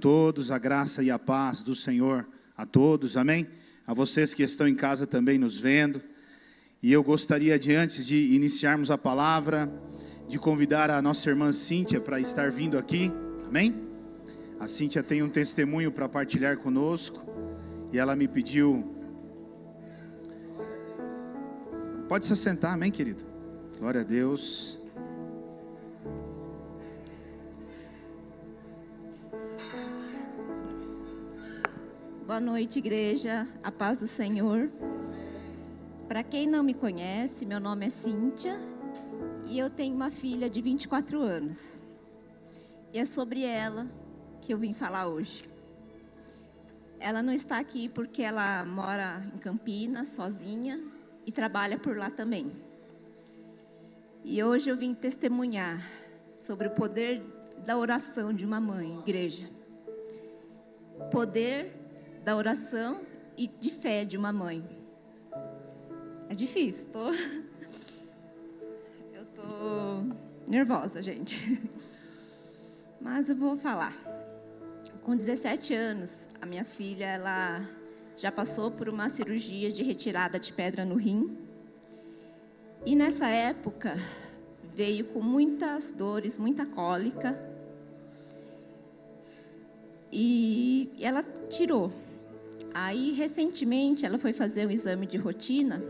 todos, a graça e a paz do Senhor a todos, amém? A vocês que estão em casa também nos vendo. E eu gostaria de, antes de iniciarmos a palavra, de convidar a nossa irmã Cíntia para estar vindo aqui, amém? A Cíntia tem um testemunho para partilhar conosco e ela me pediu. Pode se assentar, amém, querido? Glória a Deus. Boa noite, igreja, a paz do Senhor. Para quem não me conhece, meu nome é Cíntia e eu tenho uma filha de 24 anos. E é sobre ela que eu vim falar hoje. Ela não está aqui porque ela mora em Campinas, sozinha, e trabalha por lá também. E hoje eu vim testemunhar sobre o poder da oração de uma mãe, igreja. Poder da oração e de fé de uma mãe. É difícil, eu tô nervosa, gente. Mas eu vou falar. Com 17 anos, a minha filha, ela já passou por uma cirurgia de retirada de pedra no rim. E nessa época, veio com muitas dores, muita cólica. E ela tirou. Aí, recentemente, ela foi fazer um exame de rotina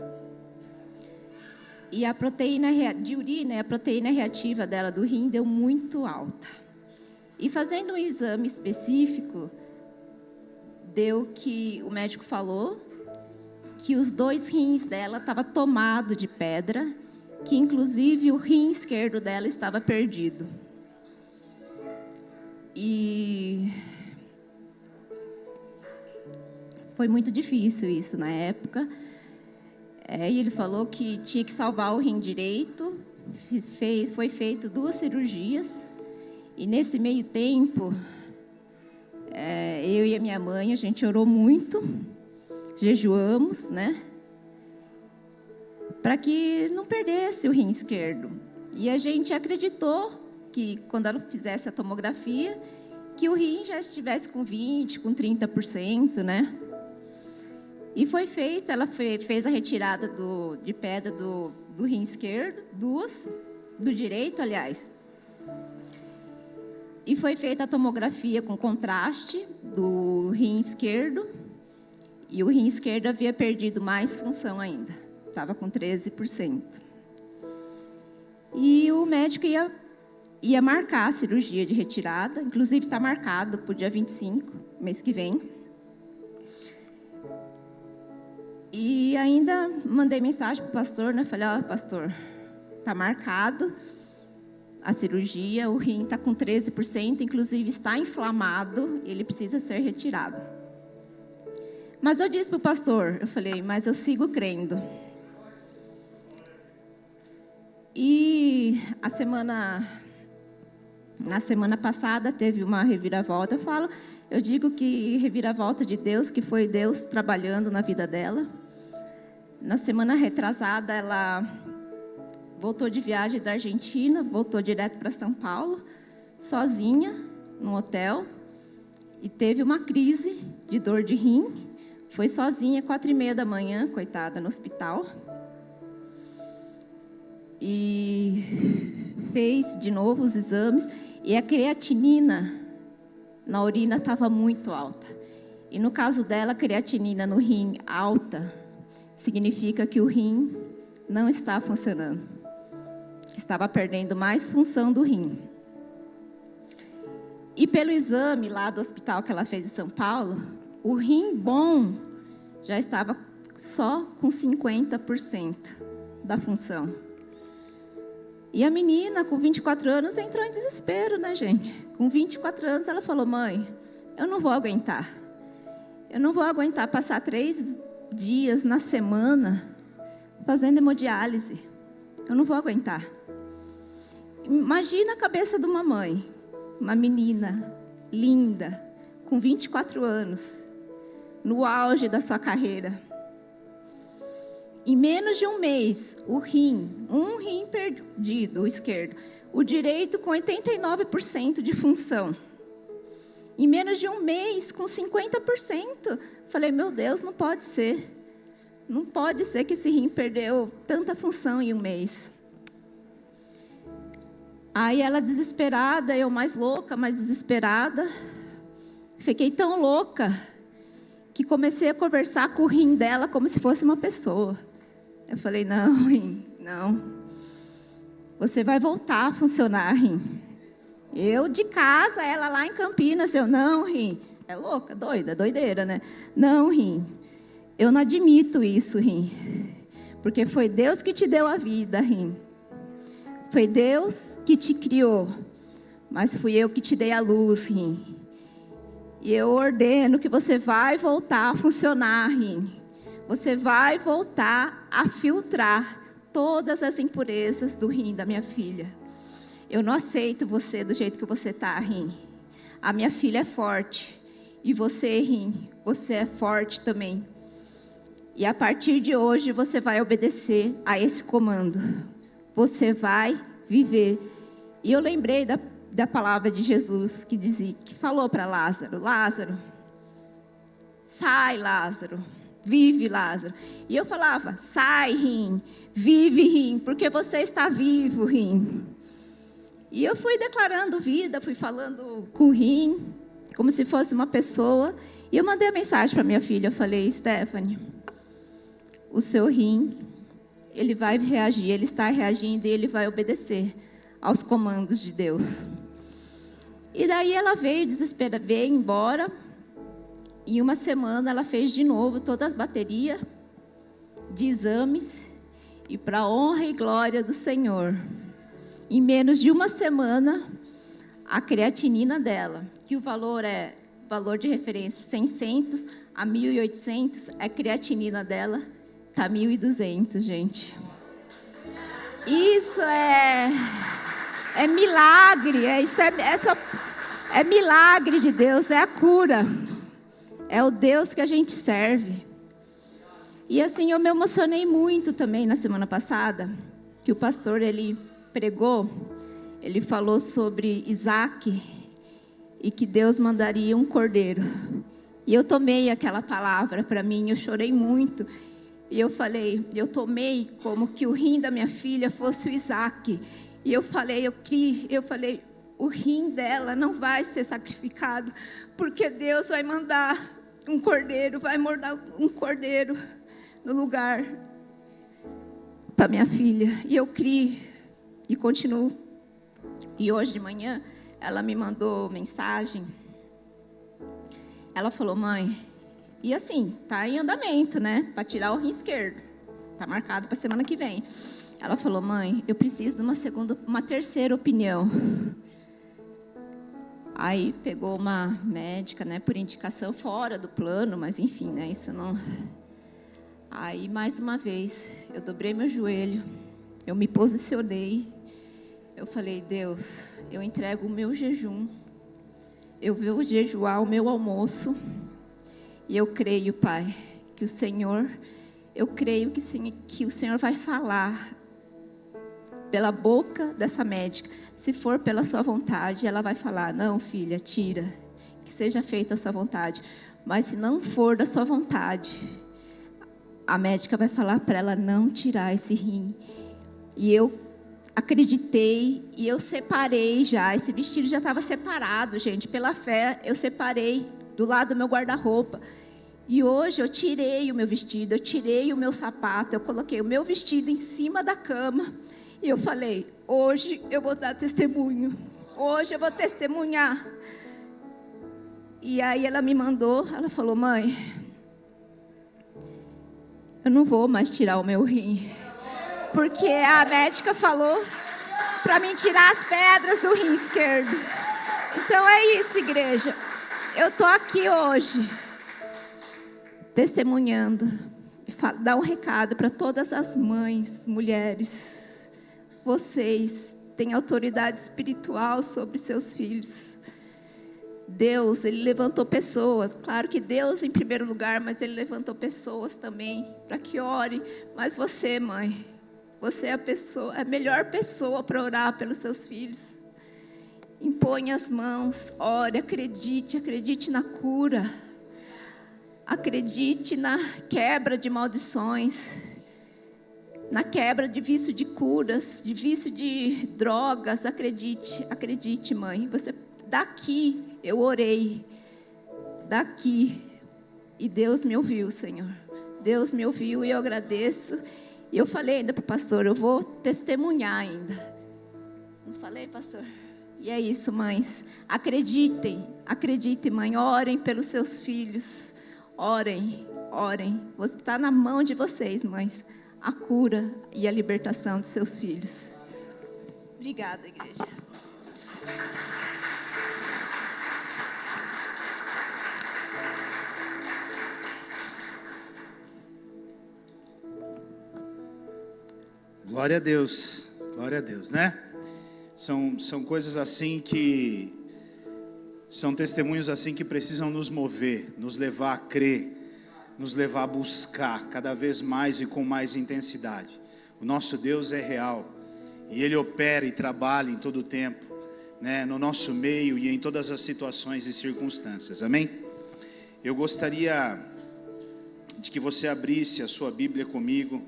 e a proteína de urina, a proteína reativa dela do rim deu muito alta. E fazendo um exame específico, deu que o médico falou que os 2 rins dela estavam tomados de pedra, que inclusive o rim esquerdo dela estava perdido. E foi muito difícil isso na época. E ele falou que tinha que salvar o rim direito. Foi feito 2 cirurgias. E nesse meio tempo, eu e a minha mãe, a gente orou muito, jejuamos, né? Para que não perdesse o rim esquerdo. E a gente acreditou que quando ela fizesse a tomografia, que o rim já estivesse com 20%, com 30%, né? E foi feita, ela fez a retirada de pedra do rim esquerdo, 2, do direito, aliás. E foi feita a tomografia com contraste do rim esquerdo. E o rim esquerdo havia perdido mais função ainda. Estava com 13%. E o médico ia marcar a cirurgia de retirada. Inclusive está marcado para o dia 25, mês que vem. E ainda mandei mensagem para o pastor, né? Falei, pastor, está marcado a cirurgia, o rim está com 13%, inclusive está inflamado, ele precisa ser retirado. Mas eu disse para o pastor, eu falei, mas eu sigo crendo. E na semana passada teve uma reviravolta, eu digo que reviravolta de Deus, que foi Deus trabalhando na vida dela. Na semana retrasada, ela voltou de viagem da Argentina, voltou direto para São Paulo, sozinha, num hotel, e teve uma crise de dor de rim. Foi sozinha, 4h30 da manhã, coitada, no hospital. E fez de novo os exames, e a creatinina na urina estava muito alta. E no caso dela, a creatinina no rim alta significa que o rim não está funcionando. Estava perdendo mais função do rim. E pelo exame lá do hospital que ela fez em São Paulo, o rim bom já estava só com 50% da função. E a menina, com 24 anos, entrou em desespero, né, gente? Com 24 anos, ela falou, mãe, eu não vou aguentar. Eu não vou aguentar passar 3 dias na semana fazendo hemodiálise. Eu não vou aguentar. Imagina a cabeça de uma mãe, uma menina linda, com 24 anos, no auge da sua carreira. Em menos de um mês, um rim perdido, o esquerdo, o direito com 89% de função. Em menos de um mês, com 50%. Falei, meu Deus, não pode ser. Não pode ser que esse rim perdeu tanta função em um mês. Aí ela desesperada, eu mais louca, mais desesperada. Fiquei tão louca que comecei a conversar com o rim dela como se fosse uma pessoa. Eu falei, não, rim, não. Você vai voltar a funcionar, rim. Eu de casa, ela lá em Campinas, eu, não, rim. É louca, doida, doideira, né? Não, rim. Eu não admito isso, rim. Porque foi Deus que te deu a vida, rim. Foi Deus que te criou. Mas fui eu que te dei a luz, rim. E eu ordeno que você vai voltar a funcionar, rim. Você vai voltar a filtrar todas as impurezas do rim da minha filha. Eu não aceito você do jeito que você está, rim. A minha filha é forte. E você, rim, você é forte também. E a partir de hoje você vai obedecer a esse comando. Você vai viver. E eu lembrei da palavra de Jesus que dizia, que falou para Lázaro, Lázaro, sai, Lázaro, vive, Lázaro. E eu falava, sai, rim, vive, rim, porque você está vivo, rim. E eu fui declarando vida, fui falando com o rim, como se fosse uma pessoa. E eu mandei a mensagem para minha filha, eu falei, Stephanie, o seu rim, ele vai reagir, ele está reagindo e ele vai obedecer aos comandos de Deus. E daí ela veio desesperada, veio embora. Em uma semana ela fez de novo todas as baterias de exames. E para a honra e glória do Senhor, em menos de uma semana, a creatinina dela, que o valor de referência 600 a 1.800, a creatinina dela está 1.200, gente. Isso é milagre, é milagre de Deus, é a cura. É o Deus que a gente serve. E assim, eu me emocionei muito também na semana passada, que o pastor, ele pregou, ele falou sobre Isaac, e que Deus mandaria um cordeiro. E eu tomei aquela palavra para mim, eu chorei muito. E eu falei, eu tomei como que o rim da minha filha fosse o Isaac. E eu falei, o rim dela não vai ser sacrificado, porque Deus vai mandar um cordeiro, vai mandar um cordeiro no lugar para minha filha. E eu criei e continuo. E hoje de manhã, ela me mandou mensagem. Ela falou, mãe, e assim, tá em andamento, né? Para tirar o rim esquerdo. Tá marcado para semana que vem. Ela falou, mãe, eu preciso de uma terceira opinião. Aí pegou uma médica, né, por indicação fora do plano, mas enfim, né, isso não. Aí mais uma vez, eu dobrei meu joelho, eu me posicionei, eu falei, Deus, eu entrego o meu jejum, eu vou jejuar o meu almoço, e eu creio, Pai, que o Senhor, eu creio que o Senhor vai falar pela boca dessa médica. Se for pela sua vontade, ela vai falar, não, filha, tira, que seja feita a sua vontade. Mas se não for da sua vontade, a médica vai falar para ela não tirar esse rim. E eu acreditei e eu separei já, esse vestido já estava separado, gente, pela fé, eu separei do lado do meu guarda-roupa. E hoje eu tirei o meu vestido, eu tirei o meu sapato, eu coloquei o meu vestido em cima da cama. E eu falei, hoje eu vou dar testemunho, hoje eu vou testemunhar. E aí ela me mandou, ela falou, mãe, eu não vou mais tirar o meu rim, porque a médica falou para mim tirar as pedras do rim esquerdo. Então é isso, igreja, eu estou aqui hoje, testemunhando, dar um recado para todas as mães, mulheres. Vocês têm autoridade espiritual sobre seus filhos. Deus, Ele levantou pessoas. Claro que Deus em primeiro lugar, mas Ele levantou pessoas também para que ore. Mas você, mãe, você é a melhor pessoa para orar pelos seus filhos. Impõe as mãos, ore, acredite na cura. Acredite na quebra de maldições, na quebra de vício de curas, de vício de drogas. Acredite, mãe. Você, daqui eu orei, daqui, e Deus me ouviu, Senhor. Deus me ouviu e eu agradeço. E eu falei ainda para o pastor, eu vou testemunhar ainda. Não falei, pastor? E é isso, mães. Acreditem, mãe. Orem pelos seus filhos. Orem. Está na mão de vocês, mães, a cura e a libertação dos seus filhos. Obrigada, igreja. Glória a Deus, né? São coisas assim que, são testemunhos assim que precisam nos mover, nos levar a crer, nos levar a buscar cada vez mais e com mais intensidade. O nosso Deus é real e Ele opera e trabalha em todo o tempo, né? No nosso meio e em todas as situações e circunstâncias, amém? Eu gostaria de que você abrisse a sua Bíblia comigo,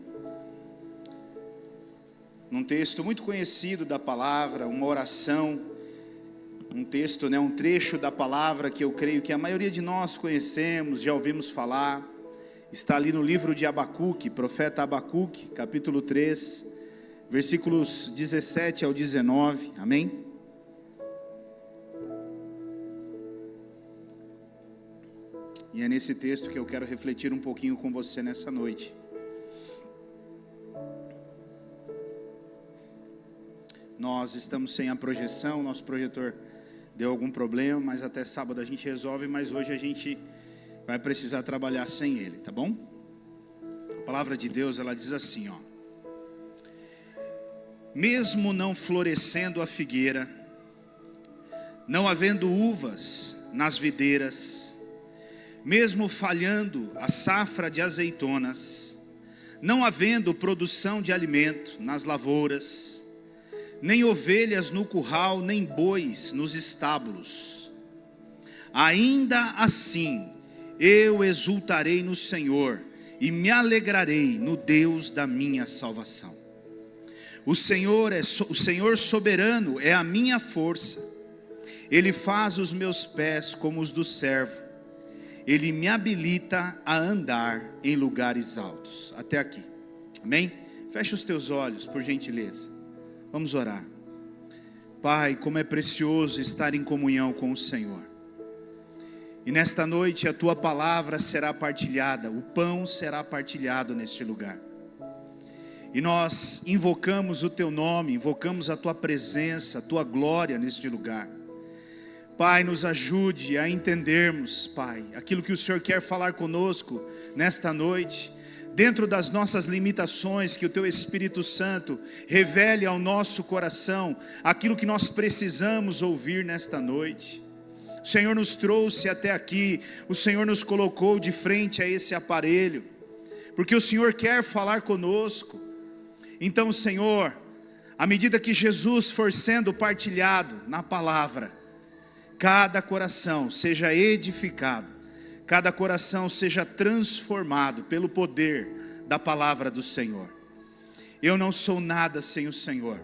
num texto muito conhecido da palavra, uma oração, um texto, né, um trecho da palavra que eu creio que a maioria de nós conhecemos, já ouvimos falar. Está ali no livro de Abacuque, profeta Abacuque, capítulo 3, versículos 17 ao 19, amém? E é nesse texto que eu quero refletir um pouquinho com você nessa noite. Nós estamos sem a projeção, nosso projetor deu algum problema, mas até sábado a gente resolve, mas hoje a gente vai precisar trabalhar sem ele, tá bom? A palavra de Deus, ela diz assim, ó: mesmo não florescendo a figueira, não havendo uvas nas videiras, mesmo falhando a safra de azeitonas, não havendo produção de alimento nas lavouras, nem ovelhas no curral, nem bois nos estábulos, ainda assim eu exultarei no Senhor e me alegrarei no Deus da minha salvação. O Senhor soberano é a minha força. Ele faz os meus pés como os do servo. Ele me habilita a andar em lugares altos. Até aqui, amém? Fecha os teus olhos, por gentileza. Vamos orar. Pai, como é precioso estar em comunhão com o Senhor. E nesta noite a Tua palavra será partilhada, o pão será partilhado neste lugar. E nós invocamos o Teu nome, invocamos a Tua presença, a Tua glória neste lugar. Pai, nos ajude a entendermos, Pai, aquilo que o Senhor quer falar conosco nesta noite. Dentro das nossas limitações, que o Teu Espírito Santo revele ao nosso coração aquilo que nós precisamos ouvir nesta noite. O Senhor nos trouxe até aqui, o Senhor nos colocou de frente a esse aparelho, porque o Senhor quer falar conosco. Então, Senhor, à medida que Jesus for sendo partilhado na palavra, cada coração seja edificado, cada coração seja transformado pelo poder da palavra do Senhor. Eu não sou nada sem o Senhor.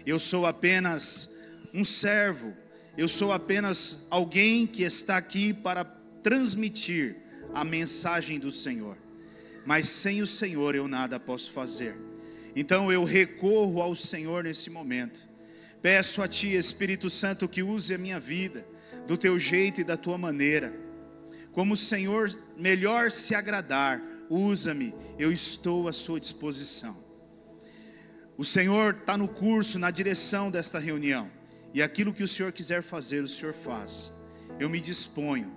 Eu sou apenas um servo. Eu sou apenas alguém que está aqui para transmitir a mensagem do Senhor. Mas sem o Senhor eu nada posso fazer. Então eu recorro ao Senhor nesse momento. Peço a Ti, Espírito Santo, que use a minha vida do Teu jeito e da Tua maneira. Como o Senhor melhor se agradar, usa-me, eu estou à sua disposição. O Senhor está no curso, na direção desta reunião, e aquilo que o Senhor quiser fazer, o Senhor faz. Eu me disponho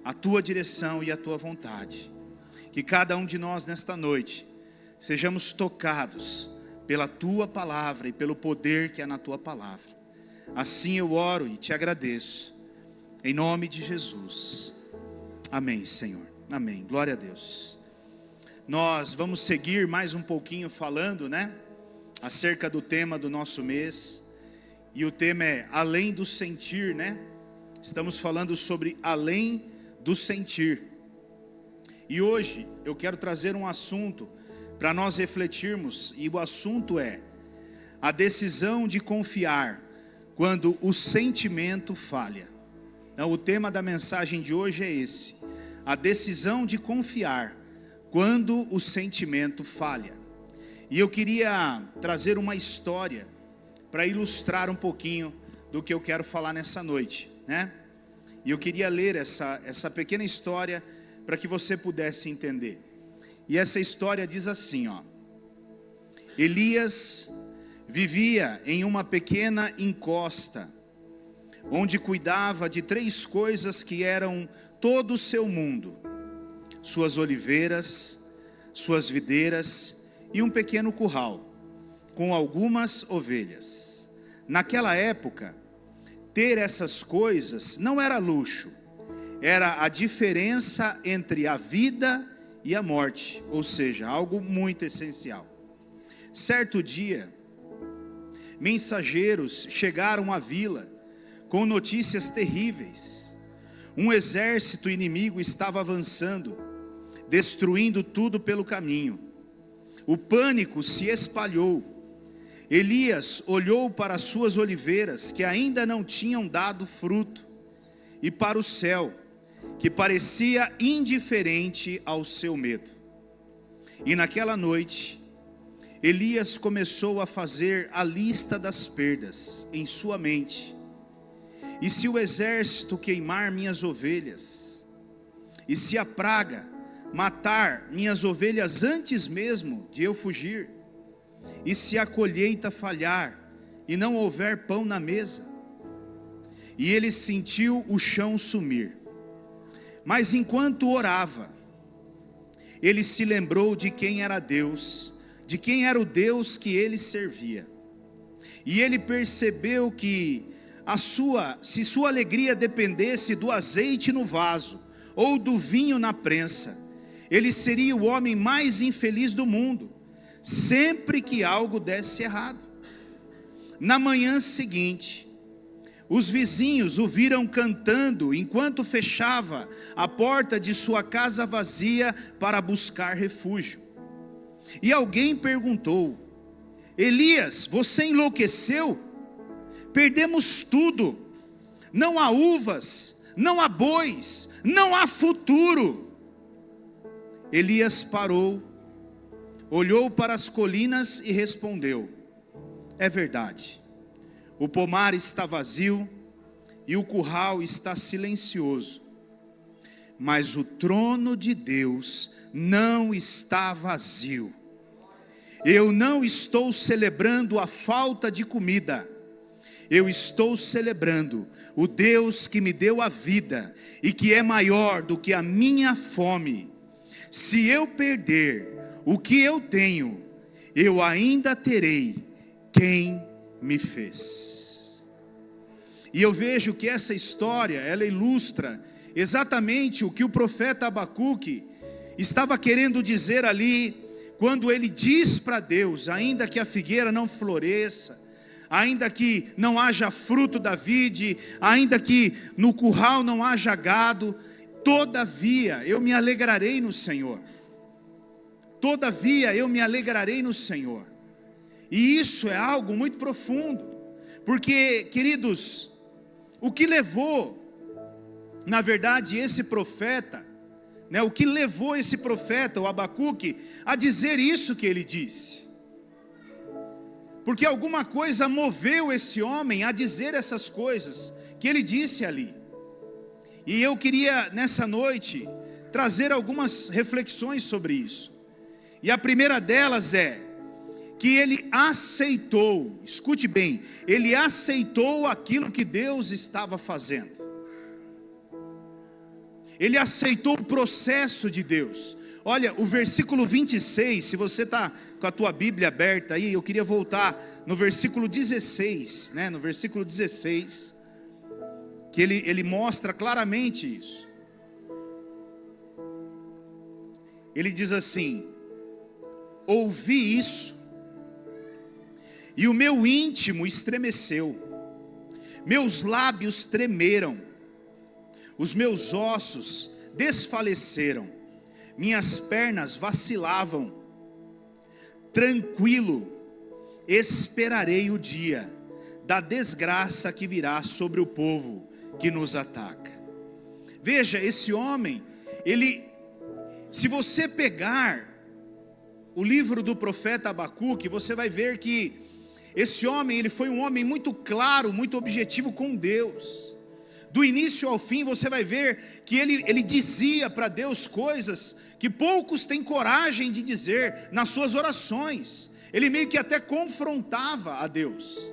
à Tua direção e à Tua vontade. Que cada um de nós nesta noite sejamos tocados pela Tua palavra e pelo poder que é na Tua palavra. Assim eu oro e Te agradeço, em nome de Jesus. Amém, Senhor. Amém. Glória a Deus. Nós vamos seguir mais um pouquinho falando, né, acerca do tema do nosso mês. E o tema é além do sentir, né? Estamos falando sobre além do sentir. E hoje eu quero trazer um assunto para nós refletirmos, e o assunto é a decisão de confiar quando o sentimento falha. Então, o tema da mensagem de hoje é esse: a decisão de confiar quando o sentimento falha. E eu queria trazer uma história para ilustrar um pouquinho do que eu quero falar nessa noite, né? E eu queria ler essa pequena história para que você pudesse entender. E essa história diz assim, ó: Elias vivia em uma pequena encosta, onde cuidava de 3 coisas que eram todo o seu mundo: suas oliveiras, suas videiras e um pequeno curral, com algumas ovelhas. Naquela época, ter essas coisas não era luxo, era a diferença entre a vida e a morte, ou seja, algo muito essencial. Certo dia, mensageiros chegaram à vila com notícias terríveis. Um exército inimigo estava avançando, destruindo tudo pelo caminho. O pânico se espalhou. Elias olhou para as suas oliveiras, que ainda não tinham dado fruto, e para o céu, que parecia indiferente ao seu medo. E naquela noite, Elias começou a fazer a lista das perdas em sua mente. E se o exército queimar minhas ovelhas, e se a praga matar minhas ovelhas antes mesmo de eu fugir, e se a colheita falhar e não houver pão na mesa? E ele sentiu o chão sumir. Mas enquanto orava, ele se lembrou de quem era Deus, de quem era o Deus que ele servia. E ele percebeu que se sua alegria dependesse do azeite no vaso ou do vinho na prensa, ele seria o homem mais infeliz do mundo, sempre que algo desse errado. Na manhã seguinte, os vizinhos o viram cantando enquanto fechava a porta de sua casa vazia para buscar refúgio. E alguém perguntou: Elias, você enlouqueceu? Perdemos tudo, não há uvas, não há bois, não há futuro. Elias parou, olhou para as colinas e respondeu: é verdade, o pomar está vazio e o curral está silencioso, mas o trono de Deus não está vazio. Eu não estou celebrando a falta de comida, eu estou celebrando o Deus que me deu a vida e que é maior do que a minha fome. Se eu perder o que eu tenho, eu ainda terei quem me fez. E eu vejo que essa história, ela ilustra exatamente o que o profeta Abacuque estava querendo dizer ali, quando ele diz para Deus: ainda que a figueira não floresça, ainda que não haja fruto da vide, ainda que no curral não haja gado, todavia eu me alegrarei no Senhor. Todavia eu me alegrarei no Senhor. E isso é algo muito profundo, porque, queridos, o que levou, na verdade, esse profeta, né, o que levou esse profeta, o Abacuque, a dizer isso que ele disse? Porque alguma coisa moveu esse homem a dizer essas coisas que ele disse ali. E eu queria, nessa noite, trazer algumas reflexões sobre isso. E a primeira delas é que ele aceitou, escute bem, ele aceitou aquilo que Deus estava fazendo. Ele aceitou o processo de Deus. Olha, o versículo 26, se você está com a tua Bíblia aberta aí, eu queria voltar no versículo 16, né? No versículo 16, que ele mostra claramente isso. Ele diz assim: ouvi isso, e o meu íntimo estremeceu, meus lábios tremeram, os meus ossos desfaleceram, minhas pernas vacilavam. Tranquilo esperarei o dia da desgraça que virá sobre o povo que nos ataca. Veja, esse homem, se você pegar o livro do profeta Abacuque, você vai ver que esse homem, ele foi um homem muito claro, muito objetivo com Deus. Do início ao fim, você vai ver que ele dizia para Deus coisas que poucos têm coragem de dizer nas suas orações. Ele meio que até confrontava a Deus,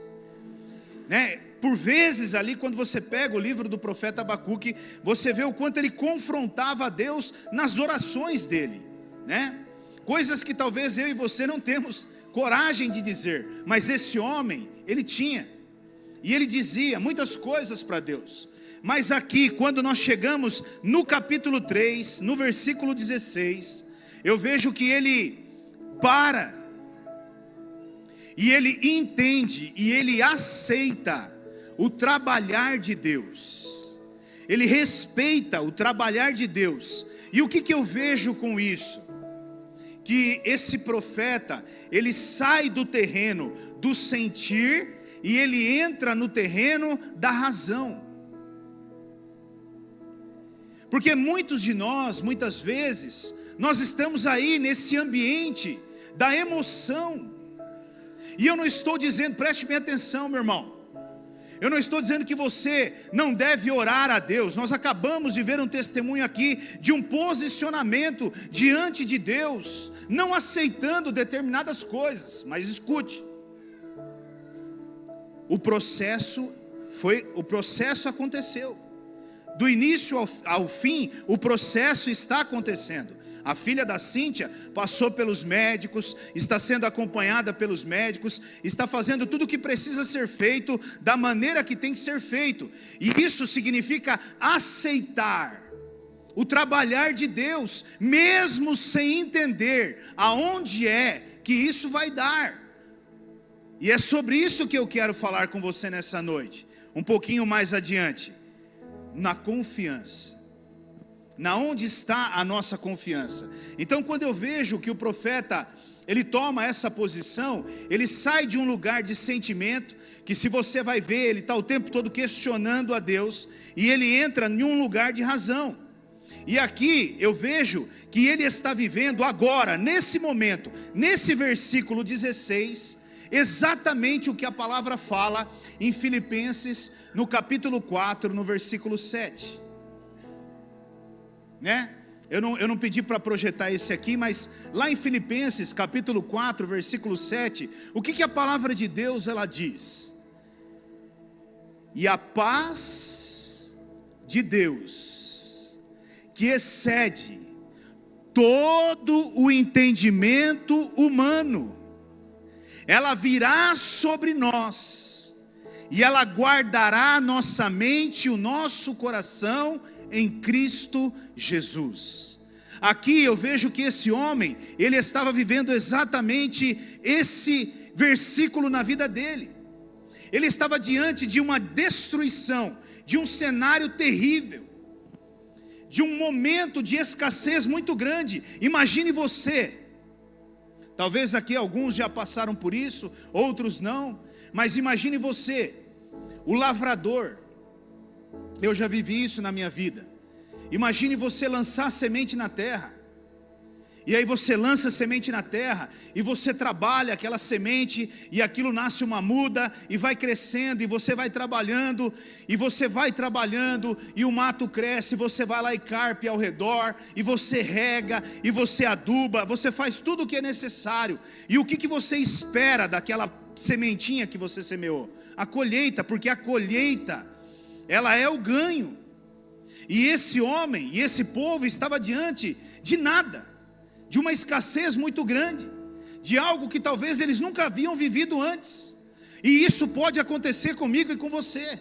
né? Por vezes ali, quando você pega o livro do profeta Abacuque, você vê o quanto ele confrontava a Deus nas orações dele, né? Coisas que talvez eu e você não temos coragem de dizer, mas esse homem, ele tinha, e ele dizia muitas coisas para Deus. Mas aqui, quando nós chegamos no capítulo 3, no versículo 16, eu vejo que ele para, e ele entende, e ele aceita o trabalhar de Deus, ele respeita o trabalhar de Deus. E o que eu vejo com isso? Que esse profeta, ele sai do terreno do sentir, e ele entra no terreno da razão. Porque muitos de nós, muitas vezes, nós estamos aí nesse ambiente da emoção. E eu não estou dizendo, preste bem atenção, meu irmão, eu não estou dizendo que você não deve orar a Deus. Nós acabamos de ver um testemunho aqui de um posicionamento diante de Deus, não aceitando determinadas coisas. Mas escute, o processo aconteceu. Do início ao fim, o processo está acontecendo. A filha da Cíntia passou pelos médicos, está sendo acompanhada pelos médicos, está fazendo tudo o que precisa ser feito, da maneira que tem que ser feito. E isso significa aceitar o trabalhar de Deus, mesmo sem entender aonde é que isso vai dar. E é sobre isso que eu quero falar com você nessa noite, um pouquinho mais adiante. Na confiança. Na onde está a nossa confiança? Então, quando eu vejo que o profeta, ele toma essa posição, ele sai de um lugar de sentimento, que se você vai ver, ele está o tempo todo questionando a Deus, e ele entra em um lugar de razão. E aqui eu vejo que ele está vivendo agora, nesse momento, nesse versículo 16, exatamente o que a palavra fala em Filipenses, no capítulo 4, no versículo 7, né? Eu não pedi para projetar esse aqui, mas lá em Filipenses, capítulo 4, versículo 7, o que a palavra de Deus ela diz? E a paz de Deus, que excede todo o entendimento humano, ela virá sobre nós, e ela guardará nossa mente e o nosso coração em Cristo Jesus. Aqui eu vejo que esse homem, ele estava vivendo exatamente esse versículo na vida dele. Ele estava diante de uma destruição, de um cenário terrível, de um momento de escassez muito grande. Imagine você, talvez aqui alguns já passaram por isso, outros não, mas imagine você, o lavrador. Eu já vivi isso na minha vida. Imagine você lançar semente na terra, e aí você lança semente na terra, e você trabalha aquela semente, e aquilo nasce uma muda, e vai crescendo, e você vai trabalhando, e o mato cresce, você vai lá e carpe ao redor, e você rega, e você aduba, você faz tudo o que é necessário. E o que você espera daquela sementinha que você semeou? A colheita, porque a colheita, ela é o ganho. E esse homem, e esse povo estava diante de nada, de uma escassez muito grande, de algo que talvez eles nunca haviam vivido antes. E isso pode acontecer comigo e com você.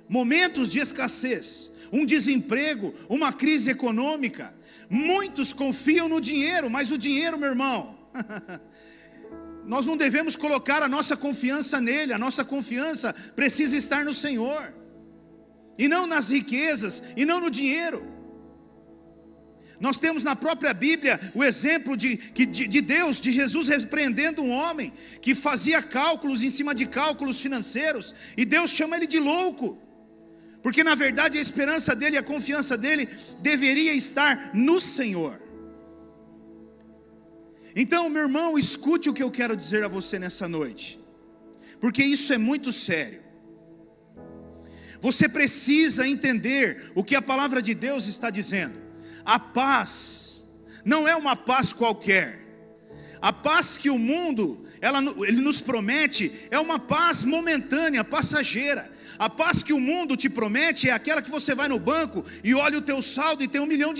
Momentos de escassez, um desemprego, uma crise econômica. Muitos confiam no dinheiro, mas o dinheiro, meu irmão, Nós não devemos colocar a nossa confiança nele, a nossa confiança precisa estar no Senhor, e não nas riquezas, e não no dinheiro. Nós temos na própria Bíblia o exemplo de Deus, de Jesus repreendendo um homem que fazia cálculos em cima de cálculos financeiros, e Deus chama ele de louco, porque na verdade a esperança dele, a confiança dele deveria estar no Senhor. Então, meu irmão, escute o que eu quero dizer a você nessa noite, porque isso é muito sério. Você precisa entender o que a palavra de Deus está dizendo. A paz não é uma paz qualquer. A paz que o mundo, ele nos promete, é uma paz momentânea, passageira. A paz que o mundo te promete é aquela que você vai no banco e olha o teu saldo e tem R$1 milhão.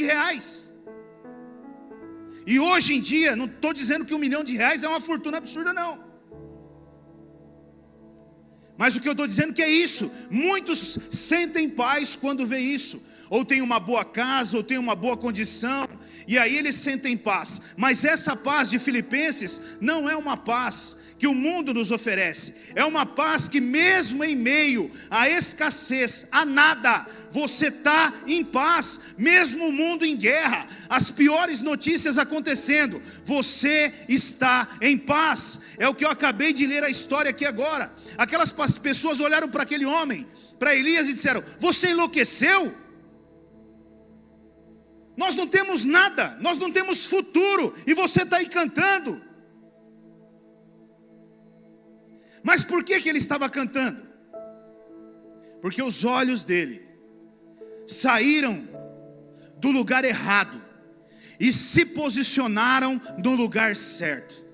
E hoje em dia, não estou dizendo que R$1 milhão é uma fortuna absurda, não. Mas o que eu estou dizendo que é isso. Muitos sentem paz quando vê isso. Ou tem uma boa casa, ou tem uma boa condição, e aí eles sentem paz. Mas essa paz de Filipenses não é uma paz que o mundo nos oferece. É uma paz que mesmo em meio à escassez, a nada, você está em paz, mesmo o mundo em guerra, as piores notícias acontecendo, você está em paz. É o que eu acabei de ler a história aqui agora. Aquelas pessoas olharam para aquele homem, para Elias, e disseram: você enlouqueceu? Nós não temos nada, nós não temos futuro, e você está aí cantando. Mas por que ele estava cantando? Porque os olhos dele saíram do lugar errado e se posicionaram no lugar certo.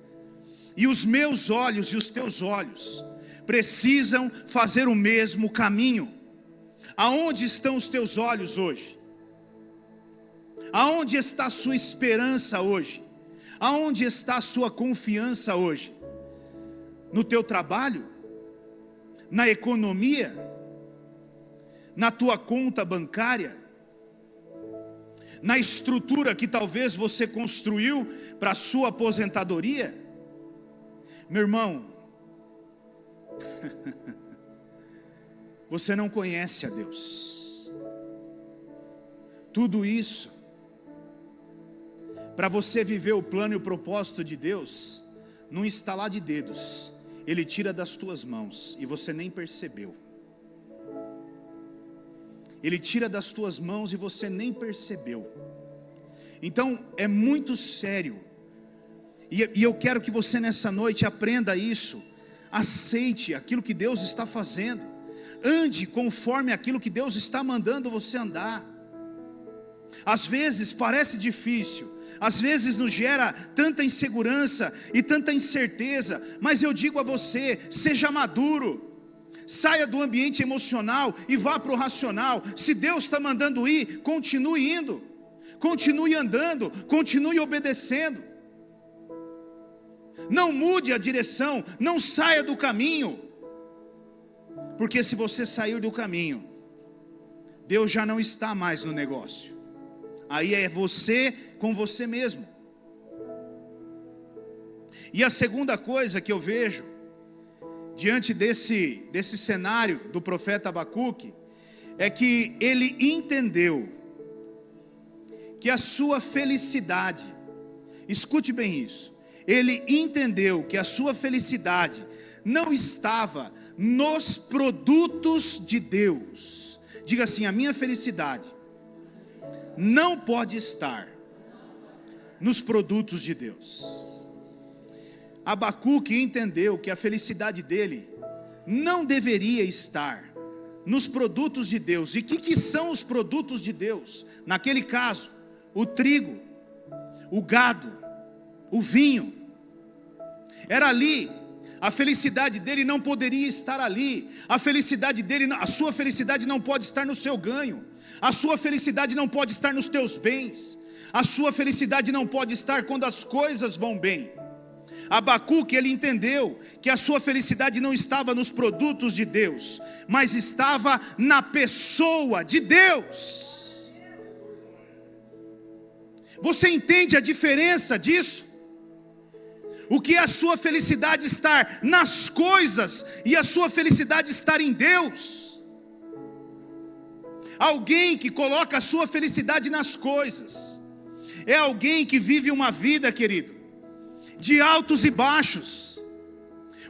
E os meus olhos e os teus olhos precisam fazer o mesmo caminho. Aonde estão os teus olhos hoje? Aonde está a sua esperança hoje? Aonde está a sua confiança hoje? No teu trabalho? Na economia? Na tua conta bancária? Na estrutura que talvez você construiu para a sua aposentadoria? Meu irmão, você não conhece a Deus. Tudo isso, para você viver o plano e o propósito de Deus, num estalar de dedos, Ele tira das tuas mãos e você nem percebeu. Ele tira das tuas mãos e você nem percebeu. Então é muito sério. E eu quero que você nessa noite aprenda isso. Aceite aquilo que Deus está fazendo. Ande conforme aquilo que Deus está mandando você andar. Às vezes parece difícil. Às vezes nos gera tanta insegurança e tanta incerteza, mas eu digo a você, seja maduro, saia do ambiente emocional e vá para o racional. Se Deus está mandando ir, continue indo, continue andando, continue obedecendo. Não mude a direção, não saia do caminho, porque se você sair do caminho, Deus já não está mais no negócio. Aí é você com você mesmo. E a segunda coisa que eu vejo diante desse cenário do profeta Abacuque é que ele entendeu que a sua felicidade, escute bem isso, ele entendeu que a sua felicidade não estava nos produtos de Deus. Diga assim: a minha felicidade não pode estar nos produtos de Deus. Abacuque entendeu que a felicidade dele não deveria estar nos produtos de Deus. E que são os produtos de Deus? Naquele caso, o trigo, o gado, o vinho. Era ali. A felicidade dele não poderia estar ali. A felicidade dele, a sua felicidade não pode estar no seu ganho. A sua felicidade não pode estar nos teus bens. A sua felicidade não pode estar quando as coisas vão bem. Abacuque, ele entendeu que a sua felicidade não estava nos produtos de Deus, mas estava na pessoa de Deus. Você entende a diferença disso? O que é a sua felicidade estar nas coisas e a sua felicidade estar em Deus? Alguém que coloca a sua felicidade nas coisas é alguém que vive uma vida, querido, de altos e baixos.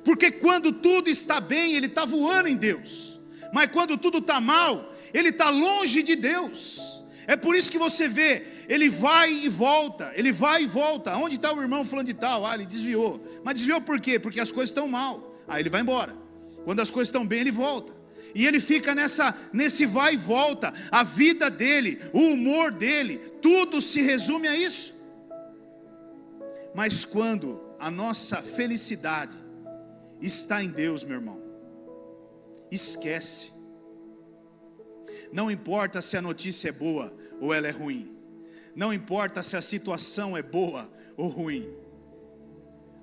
Porque quando tudo está bem, ele está voando em Deus. Mas quando tudo está mal, ele está longe de Deus. É por isso que você vê, ele vai e volta, ele vai e volta. Onde está o irmão falando de tal? Ele desviou. Mas desviou por quê? Porque as coisas estão mal. Aí ele vai embora. Quando as coisas estão bem, ele volta. E ele fica nesse vai e volta. A vida dele, o humor dele, tudo se resume a isso. Mas quando a nossa felicidade está em Deus, meu irmão, esquece. Não importa se a notícia é boa ou ela é ruim. Não importa se a situação é boa ou ruim.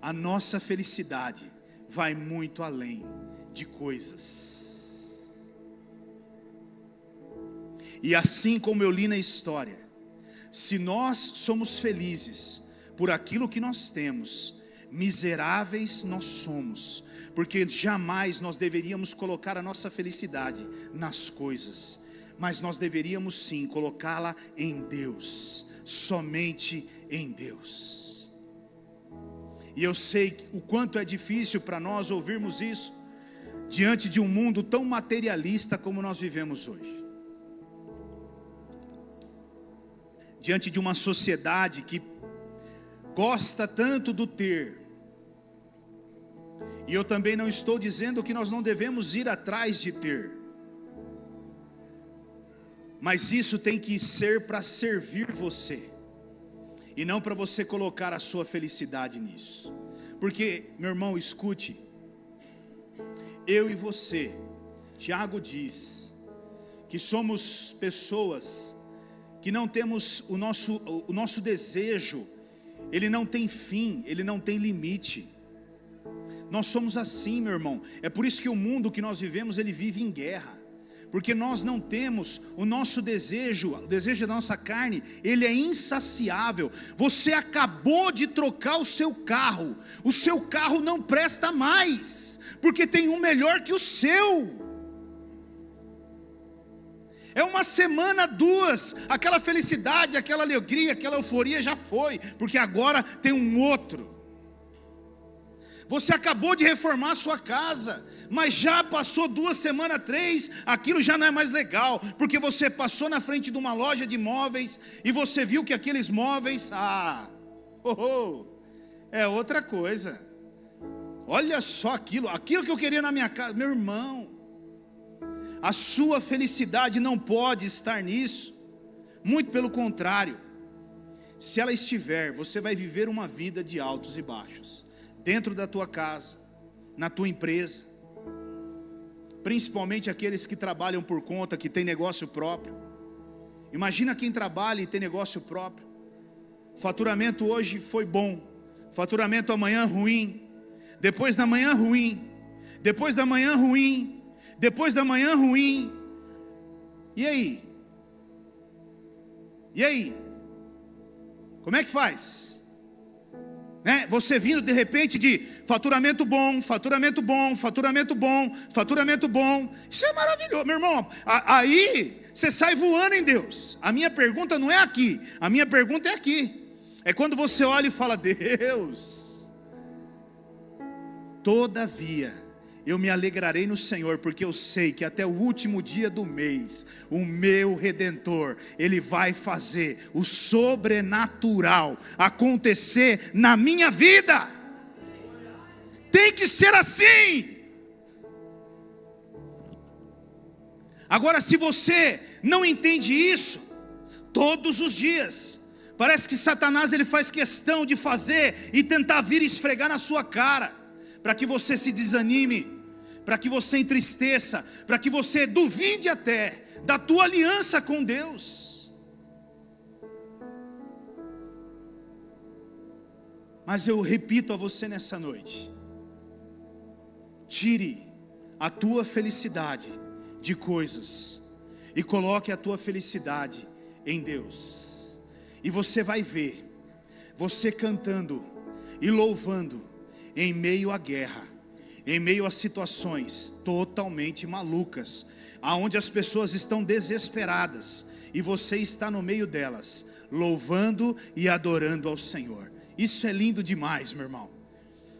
A nossa felicidade vai muito além de coisas. E assim como eu li na história, se nós somos felizes por aquilo que nós temos, miseráveis nós somos, porque jamais nós deveríamos colocar a nossa felicidade nas coisas, mas nós deveríamos sim colocá-la em Deus, somente em Deus. E eu sei o quanto é difícil para nós ouvirmos isso, diante de um mundo tão materialista como nós vivemos hoje. Diante de uma sociedade que gosta tanto do ter. E eu também não estou dizendo que nós não devemos ir atrás de ter. Mas isso tem que ser para servir você. E não para você colocar a sua felicidade nisso. Porque, meu irmão, escute. Eu e você, Tiago diz, que somos pessoas que não temos o nosso desejo, ele não tem fim, ele não tem limite. Nós somos assim, meu irmão. É por isso que o mundo que nós vivemos, ele vive em guerra. Porque nós não temos o nosso desejo, o desejo da nossa carne, ele é insaciável. Você acabou de trocar o seu carro não presta mais, porque tem um melhor que o seu. É uma semana, duas, aquela felicidade, aquela alegria, aquela euforia já foi, porque agora tem um outro. Você acabou de reformar a sua casa, mas já passou 2 semanas, 3, aquilo já não é mais legal, porque você passou na frente de uma loja de móveis, e você viu que aqueles móveis, é outra coisa. Olha só aquilo que eu queria na minha casa, meu irmão. A sua felicidade não pode estar nisso, muito pelo contrário. Se ela estiver, você vai viver uma vida de altos e baixos, dentro da tua casa, na tua empresa, principalmente aqueles que trabalham por conta, que tem negócio próprio. Imagina quem trabalha e tem negócio próprio. Faturamento hoje foi bom, faturamento amanhã ruim, depois da manhã ruim, depois da manhã ruim, depois da manhã ruim. E aí? E aí? Como é que faz? Né? Você vindo de repente de faturamento bom, faturamento bom, faturamento bom, faturamento bom. Isso é maravilhoso, meu irmão. Aí você sai voando em Deus. A minha pergunta não é aqui, a minha pergunta é aqui. É quando você olha e fala: Deus, todavia eu me alegrarei no Senhor, porque eu sei que até o último dia do mês, o meu Redentor, Ele vai fazer o sobrenatural acontecer na minha vida. Tem que ser assim. Agora, se você não entende isso, todos os dias, parece que Satanás ele faz questão de fazer e tentar vir esfregar na sua cara, para que você se desanime, para que você entristeça, para que você duvide até da tua aliança com Deus. Mas eu repito a você nessa noite: tire a tua felicidade de coisas e coloque a tua felicidade em Deus. E você vai ver, você cantando, e louvando em meio à guerra, em meio a situações totalmente malucas, aonde as pessoas estão desesperadas e você está no meio delas, louvando e adorando ao Senhor. Isso é lindo demais, meu irmão.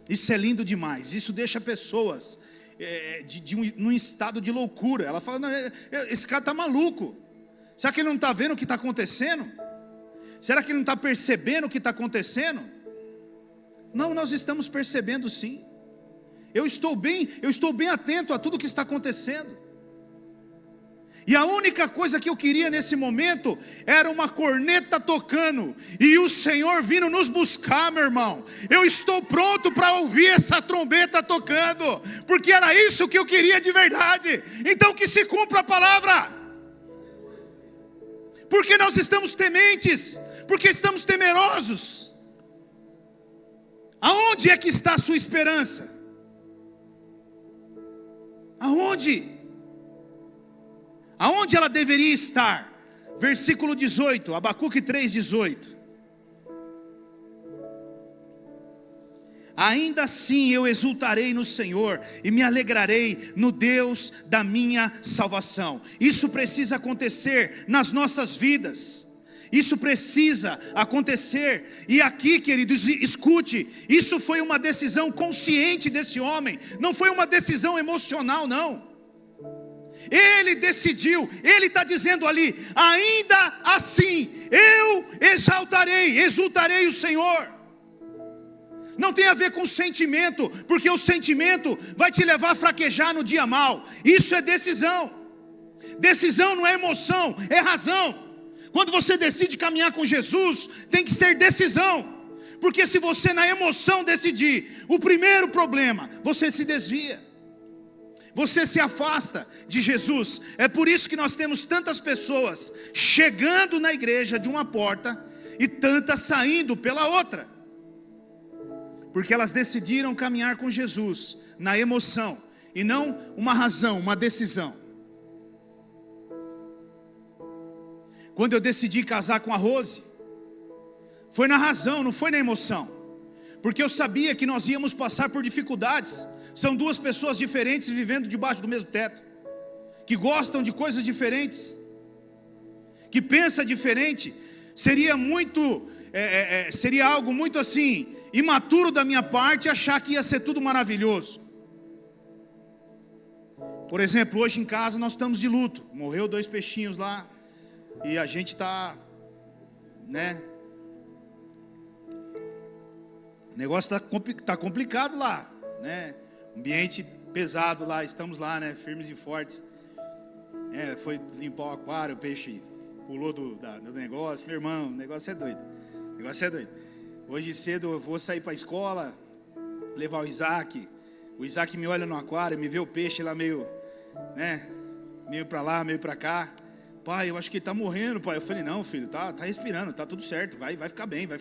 Isso é lindo demais. Isso deixa pessoas num estado de loucura. Ela fala: não, esse cara está maluco. Será que ele não está vendo o que está acontecendo? Será que ele não está percebendo o que está acontecendo? Não, nós estamos percebendo sim. Eu estou bem atento a tudo que está acontecendo. E a única coisa que eu queria nesse momento era uma corneta tocando e o Senhor vindo nos buscar, meu irmão. Eu estou pronto para ouvir essa trombeta tocando, porque era isso que eu queria de verdade. Então que se cumpra a palavra. Porque nós estamos tementes, porque estamos temerosos. Aonde é que está a sua esperança? Aonde? Aonde ela deveria estar? Versículo 18, Abacuque 3:18. Ainda assim eu exultarei no Senhor e me alegrarei no Deus da minha salvação. Isso precisa acontecer nas nossas vidas. Isso precisa acontecer. E aqui, queridos, escute, isso foi uma decisão consciente desse homem, não foi uma decisão emocional, não. Ele decidiu, ele está dizendo ali: ainda assim eu exultarei o Senhor. Não tem a ver com sentimento, porque o sentimento vai te levar a fraquejar no dia mal. Isso é decisão. Decisão não é emoção, é razão. Quando você decide caminhar com Jesus, tem que ser decisão. Porque se você na emoção decidir, o primeiro problema, você se desvia. Você se afasta de Jesus. É por isso que nós temos tantas pessoas chegando na igreja de uma porta e tantas saindo pela outra, porque elas decidiram caminhar com Jesus na emoção e não uma razão, uma decisão. Quando eu decidi casar com a Rose, foi na razão, não foi na emoção, porque eu sabia que nós íamos passar por dificuldades. São duas pessoas diferentes vivendo debaixo do mesmo teto, que gostam de coisas diferentes, que pensam diferente. Seria algo muito assim, imaturo da minha parte achar que ia ser tudo maravilhoso. Por exemplo, hoje em casa nós estamos de luto. Morreu 2 peixinhos lá e a gente está, né? O negócio está complicado lá, né? Ambiente pesado lá, estamos lá, né? Firmes e fortes. Foi limpar o aquário, o peixe pulou do negócio. Meu irmão, o negócio é doido. Hoje cedo eu vou sair para a escola, levar o Isaac. O Isaac me olha no aquário, me vê o peixe lá meio, né? Meio para lá, meio para cá. Pai, eu acho que ele está morrendo, pai. Eu falei: não, filho, tá respirando, tá tudo certo, vai ficar bem, vai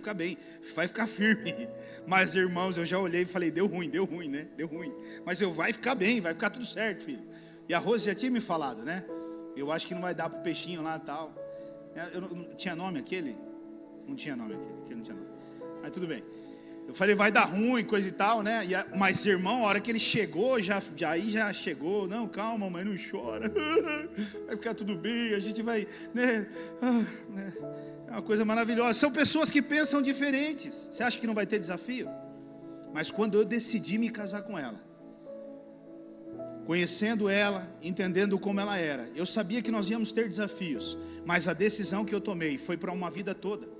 ficar firme. Mas, irmãos, eu já olhei e falei: deu ruim, né? Deu ruim. Mas vai ficar bem, vai ficar tudo certo, filho. E a Rose já tinha me falado, né? Eu acho que não vai dar pro peixinho lá e tal. Tinha nome aquele? Não tinha nome aquele não tinha nome. Mas tudo bem. Eu falei: vai dar ruim, coisa e tal, né? Mas, irmão, a hora que ele chegou, já chegou. Não, calma, mãe, não chora. Vai ficar tudo bem, a gente vai, né? É uma coisa maravilhosa. São pessoas que pensam diferentes. Você acha que não vai ter desafio? Mas quando eu decidi me casar com ela, conhecendo ela, entendendo como ela era, eu sabia que nós íamos ter desafios, mas a decisão que eu tomei foi para uma vida toda,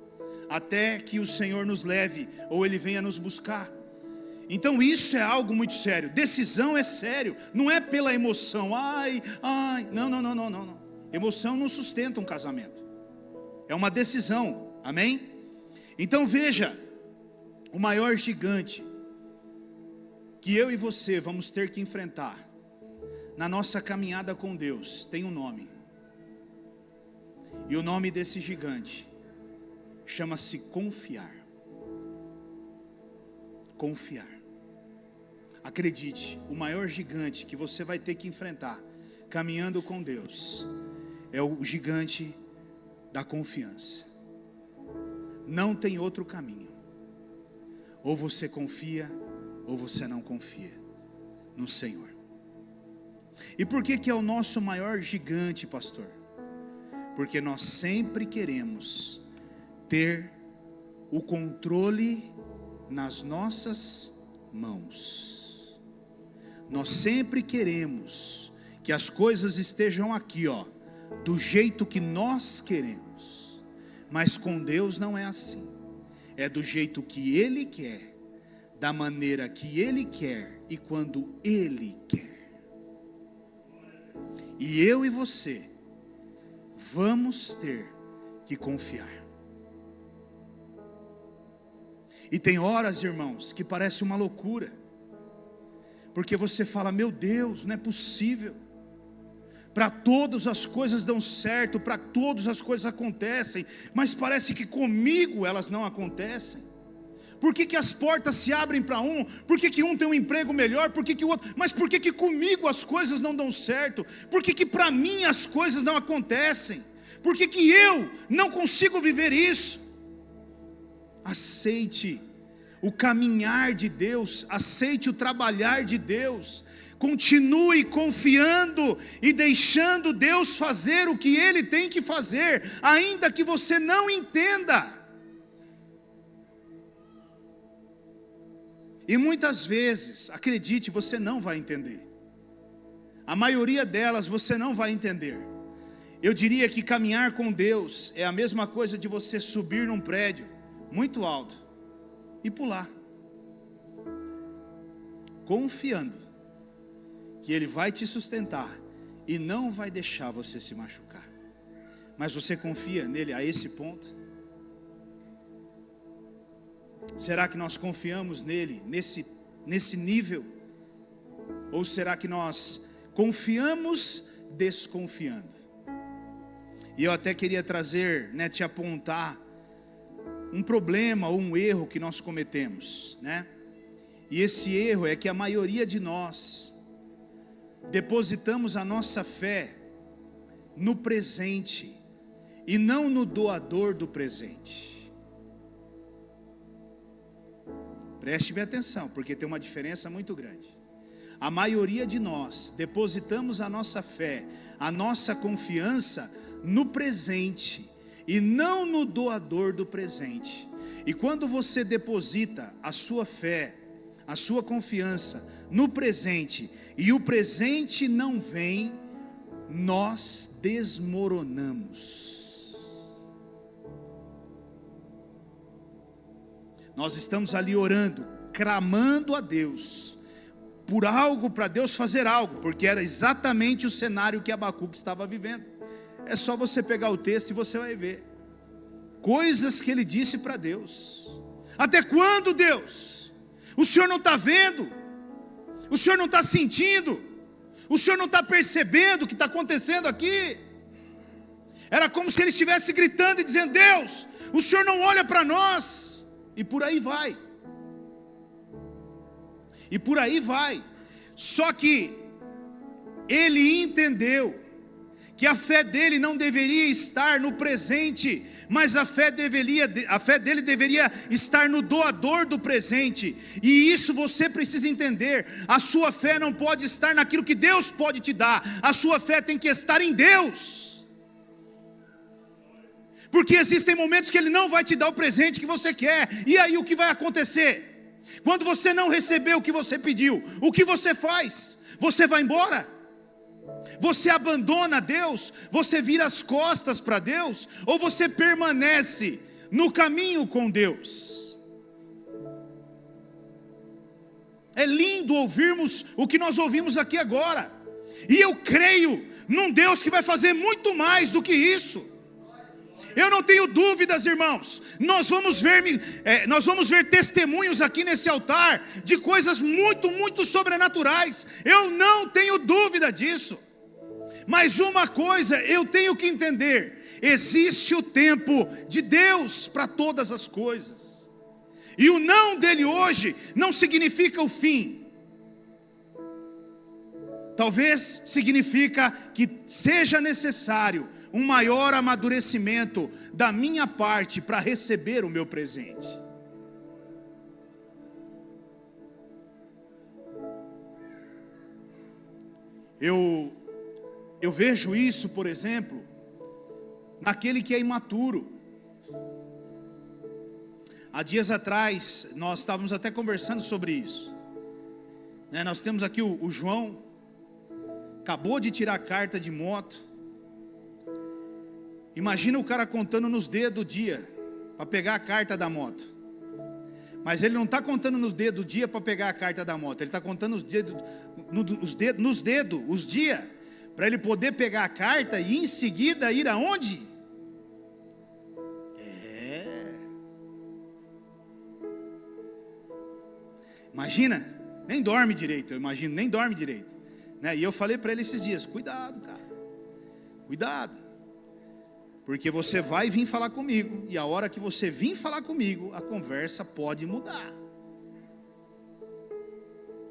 até que o Senhor nos leve, ou Ele venha nos buscar. Então isso é algo muito sério. Decisão é sério, não é pela emoção. Não. Emoção não sustenta um casamento. É uma decisão, amém? Então veja, o maior gigante que eu e você vamos ter que enfrentar na nossa caminhada com Deus tem um nome. E o nome desse gigante chama-se confiar. Confiar. Acredite, o maior gigante que você vai ter que enfrentar caminhando com Deus é o gigante da confiança. Não tem outro caminho. Ou você confia, ou você não confia no Senhor. E por que é o nosso maior gigante, pastor? Porque nós sempre queremos ter o controle nas nossas mãos. Nós sempre queremos que as coisas estejam aqui, do jeito que nós queremos. Mas com Deus não é assim. É do jeito que Ele quer, da maneira que Ele quer e quando Ele quer. E eu e você vamos ter que confiar. E tem horas, irmãos, que parece uma loucura, porque você fala: meu Deus, não é possível. Para todas as coisas dão certo, para todas as coisas acontecem, mas parece que comigo elas não acontecem. Por que as portas se abrem para um? Por que um tem um emprego melhor? Por que o outro? Mas por que comigo as coisas não dão certo? Por que para mim as coisas não acontecem? Por que eu não consigo viver isso? Aceite o caminhar de Deus, aceite o trabalhar de Deus, continue confiando e deixando Deus fazer o que Ele tem que fazer, ainda que você não entenda. E muitas vezes, acredite, você não vai entender. A maioria delas você não vai entender. Eu diria que caminhar com Deus é a mesma coisa de você subir num prédio muito alto e pular, confiando que Ele vai te sustentar e não vai deixar você se machucar. Mas você confia nele a esse ponto? Será que nós confiamos nele nesse nível? Ou será que nós confiamos desconfiando? E eu até queria trazer, te apontar um problema ou um erro que nós cometemos, E esse erro é que a maioria de nós depositamos a nossa fé no presente e não no doador do presente. Preste bem atenção, porque tem uma diferença muito grande. A maioria de nós depositamos a nossa fé, a nossa confiança no presente e não no doador do presente. E quando você deposita a sua fé, a sua confiança no presente, e o presente não vem, nós desmoronamos. Nós estamos ali orando, clamando a Deus por algo, para Deus fazer algo, porque era exatamente o cenário que Abacuque estava vivendo. É só você pegar o texto e você vai ver coisas que ele disse para Deus. Até quando, Deus? O Senhor não está vendo? O Senhor não está sentindo? O Senhor não está percebendo o que está acontecendo aqui? Era como se ele estivesse gritando e dizendo: Deus, o Senhor não olha para nós. E por aí vai. E por aí vai. Só que ele entendeu que a fé dele não deveria estar no presente, mas a fé dele deveria estar no doador do presente. E isso você precisa entender. A sua fé não pode estar naquilo que Deus pode te dar. A sua fé tem que estar em Deus. Porque existem momentos que Ele não vai te dar o presente que você quer. E aí o que vai acontecer? Quando você não recebeu o que você pediu, o que você faz? Você vai embora? Você abandona Deus? Você vira as costas para Deus? Ou você permanece no caminho com Deus? É lindo ouvirmos o que nós ouvimos aqui agora. E eu creio num Deus que vai fazer muito mais do que isso. Eu não tenho dúvidas, irmãos. Nós vamos ver testemunhos aqui nesse altar de coisas muito, muito sobrenaturais. Eu não tenho dúvida disso. Mas uma coisa eu tenho que entender: existe o tempo de Deus para todas as coisas. E o não dele hoje não significa o fim. Talvez significa que seja necessário um maior amadurecimento da minha parte para receber o meu presente. Eu vejo isso, por exemplo, naquele que é imaturo. Há dias atrás, nós estávamos até conversando sobre isso, né? Nós temos aqui o João, acabou de tirar a carta de moto. Imagina o cara contando nos dedos o dia, para pegar a carta da moto. Mas ele não está contando nos dedos o dia para pegar a carta da moto. Ele está contando os dedos, os dias, para ele poder pegar a carta e em seguida ir aonde? Imagina, nem dorme direito, eu imagino, nem dorme direito, né? E eu falei para ele esses dias, cuidado, cara, cuidado, porque você vai vir falar comigo, e a hora que você vir falar comigo, a conversa pode mudar.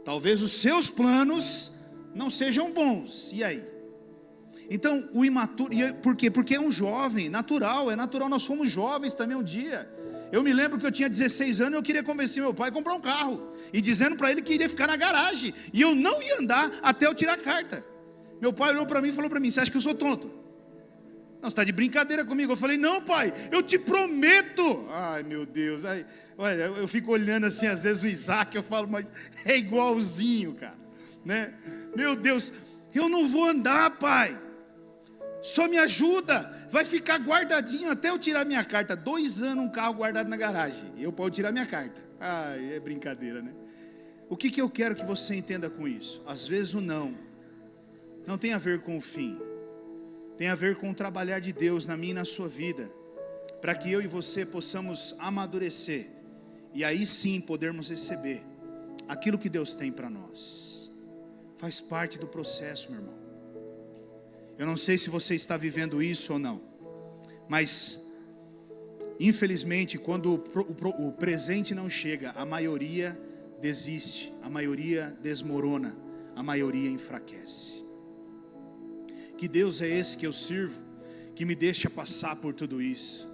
Talvez os seus planos não sejam bons, e aí? Então, o imaturo, por quê? Porque é um jovem, é natural, nós fomos jovens também um dia. Eu me lembro que eu tinha 16 anos e eu queria convencer meu pai a comprar um carro, e dizendo para ele que iria ficar na garagem, e eu não ia andar até eu tirar a carta. Meu pai olhou para mim e falou para mim, você acha que eu sou tonto? Não, você está de brincadeira comigo. Eu falei, não pai, eu te prometo. Ai meu Deus, aí, olha, eu fico olhando assim às vezes o Isaac, eu falo, mas é igualzinho, cara, né? Meu Deus, eu não vou andar, pai, só me ajuda, vai ficar guardadinho até eu tirar minha carta. 2 anos um carro guardado na garagem, eu posso tirar minha carta. Ai, é brincadeira, né? O que eu quero que você entenda com isso? Às vezes o não tem a ver com o fim, tem a ver com o trabalhar de Deus na minha e na sua vida, para que eu e você possamos amadurecer, e aí sim podermos receber aquilo que Deus tem para nós. Faz parte do processo, meu irmão. Eu não sei se você está vivendo isso ou não, mas infelizmente quando o presente não chega, a maioria desiste, a maioria desmorona, a maioria enfraquece. Que Deus é esse que eu sirvo, que me deixa passar por tudo isso?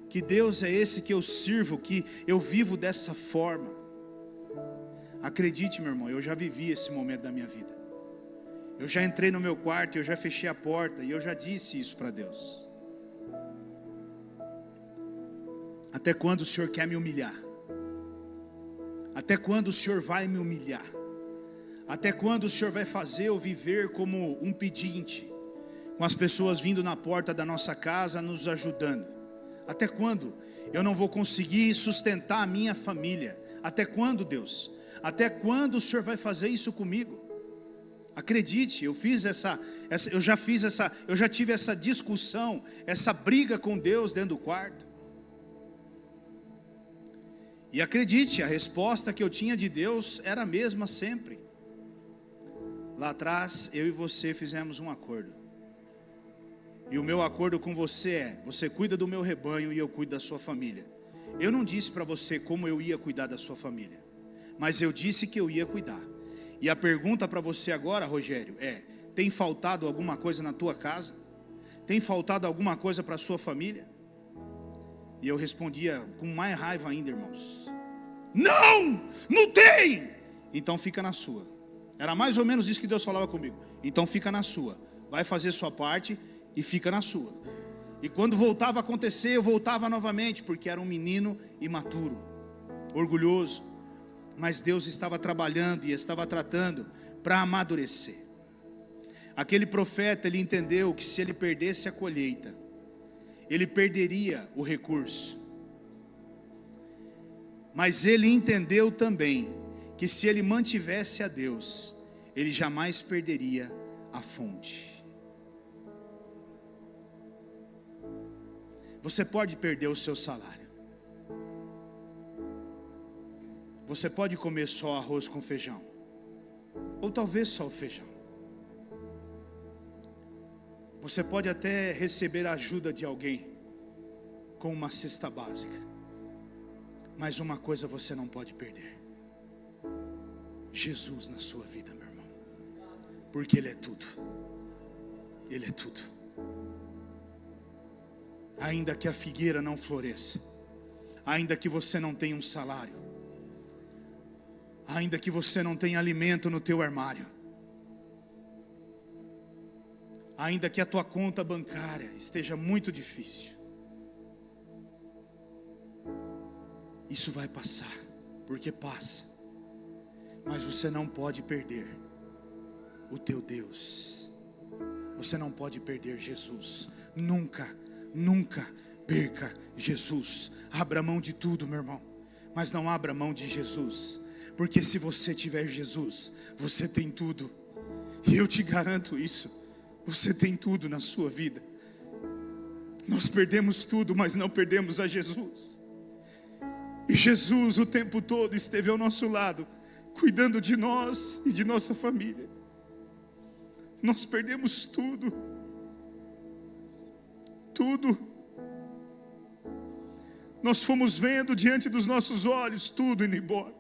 Que Deus é esse que eu sirvo, que eu vivo dessa forma? Acredite, meu irmão, eu já vivi esse momento da minha vida. Eu já entrei no meu quarto, eu já fechei a porta e eu já disse isso para Deus. Até quando o Senhor quer me humilhar? Até quando o Senhor vai me humilhar? Até quando o Senhor vai fazer eu viver como um pedinte, com as pessoas vindo na porta da nossa casa nos ajudando? Até quando eu não vou conseguir sustentar a minha família? Até quando, Deus? Até quando o Senhor vai fazer isso comigo? Acredite, eu já tive essa discussão, essa briga com Deus dentro do quarto. E acredite, a resposta que eu tinha de Deus era a mesma sempre. Lá atrás, eu e você fizemos um acordo. E o meu acordo com você é: você cuida do meu rebanho e eu cuido da sua família. Eu não disse para você como eu ia cuidar da sua família, mas eu disse que eu ia cuidar. E a pergunta para você agora, Rogério, é: tem faltado alguma coisa na tua casa? Tem faltado alguma coisa para a sua família? E eu respondia com mais raiva ainda, irmãos: não tem! Então fica na sua. Era mais ou menos isso que Deus falava comigo. Então fica na sua, vai fazer sua parte e fica na sua. E quando voltava a acontecer, eu voltava novamente, porque era um menino imaturo, orgulhoso. Mas Deus estava trabalhando e estava tratando para amadurecer. Aquele profeta, ele entendeu que se ele perdesse a colheita, ele perderia o recurso. Mas ele entendeu também que se ele mantivesse a Deus, ele jamais perderia a fonte. Você pode perder o seu salário. Você pode comer só arroz com feijão, ou talvez só o feijão. Você pode até receber a ajuda de alguém com uma cesta básica, mas uma coisa você não pode perder: Jesus na sua vida, meu irmão, porque Ele é tudo. Ele é tudo. Ainda que a figueira não floresça, ainda que você não tenha um salário, ainda que você não tenha alimento no teu armário, ainda que a tua conta bancária esteja muito difícil, isso vai passar, porque passa. Mas você não pode perder o teu Deus. Você não pode perder Jesus. Nunca, nunca perca Jesus. Abra mão de tudo, meu irmão, mas não abra mão de Jesus, porque se você tiver Jesus, você tem tudo. E eu te garanto isso, você tem tudo na sua vida. Nós perdemos tudo, mas não perdemos a Jesus. E Jesus o tempo todo esteve ao nosso lado, cuidando de nós e de nossa família. Nós perdemos tudo. Tudo. Nós fomos vendo diante dos nossos olhos tudo indo embora.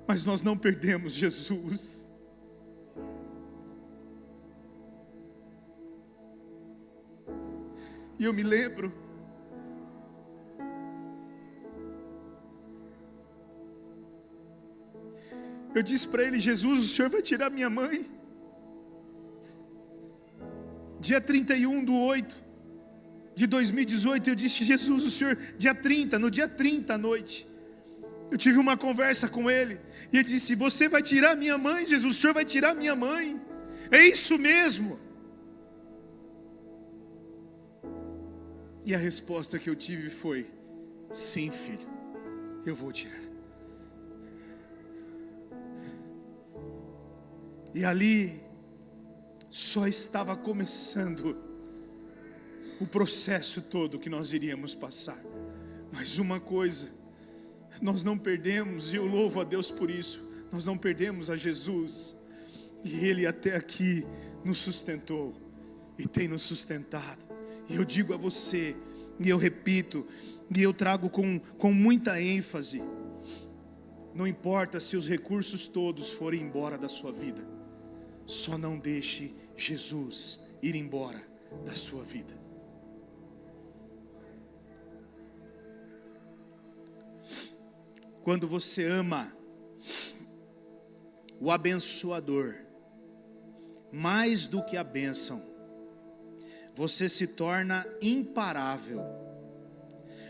Mas nós não perdemos Jesus. E eu me lembro, eu disse para ele: Jesus, o Senhor vai tirar minha mãe. Dia 31/8/2018, eu disse: Jesus, o Senhor, no dia 30 à noite, eu tive uma conversa com ele, e ele disse: você vai tirar minha mãe, Jesus, o Senhor vai tirar minha mãe, é isso mesmo? E a resposta que eu tive foi: sim, filho, eu vou tirar. E ali só estava começando o processo todo que nós iríamos passar. Mas uma coisa nós não perdemos, e eu louvo a Deus por isso, nós não perdemos a Jesus. E Ele até aqui nos sustentou e tem nos sustentado. E eu digo a você, e eu repito, e eu trago com muita ênfase: não importa se os recursos todos forem embora da sua vida, só não deixe Jesus ir embora da sua vida. Quando você ama o abençoador mais do que a bênção, você se torna imparável,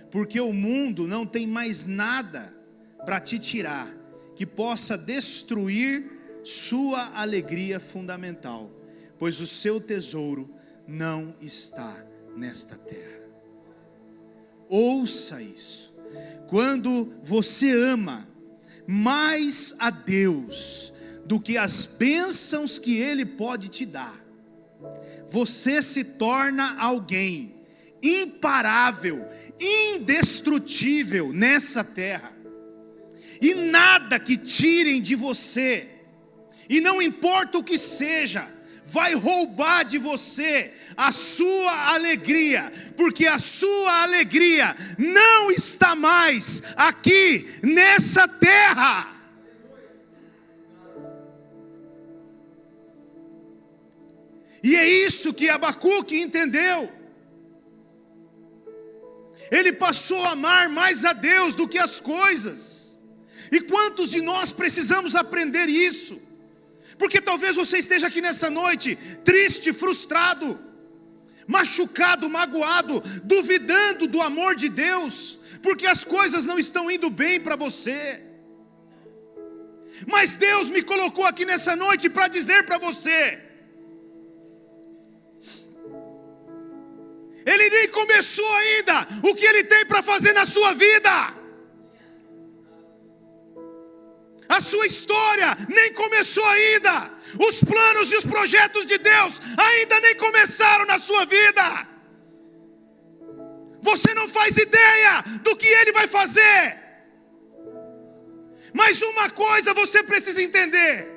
porque o mundo não tem mais nada para te tirar que possa destruir sua alegria fundamental, pois o seu tesouro não está nesta terra. Ouça isso. Quando você ama mais a Deus do que as bênçãos que Ele pode te dar, você se torna alguém imparável, indestrutível nessa terra. E nada que tirem de você, e não importa o que seja, vai roubar de você a sua alegria, porque a sua alegria não está mais aqui nessa terra. E é isso que Abacuque entendeu. Ele passou a amar mais a Deus do que as coisas. E quantos de nós precisamos aprender isso? Porque talvez você esteja aqui nessa noite triste, frustrado, machucado, magoado, duvidando do amor de Deus, porque as coisas não estão indo bem para você. Mas Deus me colocou aqui nessa noite para dizer para você: Ele nem começou ainda o que Ele tem para fazer na sua vida. A sua história nem começou ainda. Os planos e os projetos de Deus ainda nem começaram na sua vida. Você não faz ideia do que Ele vai fazer. Mas uma coisa você precisa entender: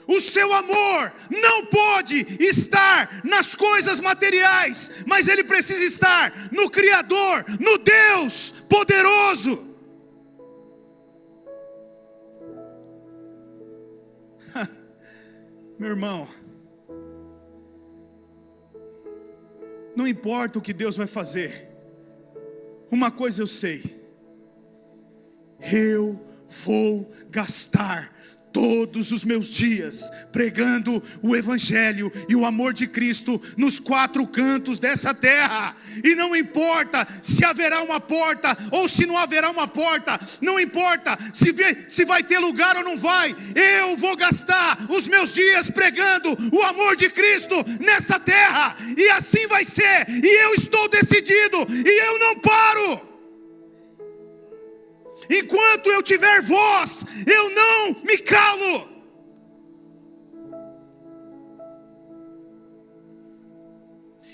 o seu amor não pode estar nas coisas materiais, mas ele precisa estar no Criador, no Deus poderoso. Meu irmão, não importa o que Deus vai fazer, uma coisa eu sei: eu vou gastar todos os meus dias pregando o Evangelho e o amor de Cristo nos 4 cantos dessa terra. E não importa se haverá uma porta ou se não haverá uma porta, não importa se vai ter lugar ou não vai, eu vou gastar os meus dias pregando o amor de Cristo nessa terra, e assim vai ser, e eu estou decidido, e eu não paro. Enquanto eu tiver voz, eu não me calo.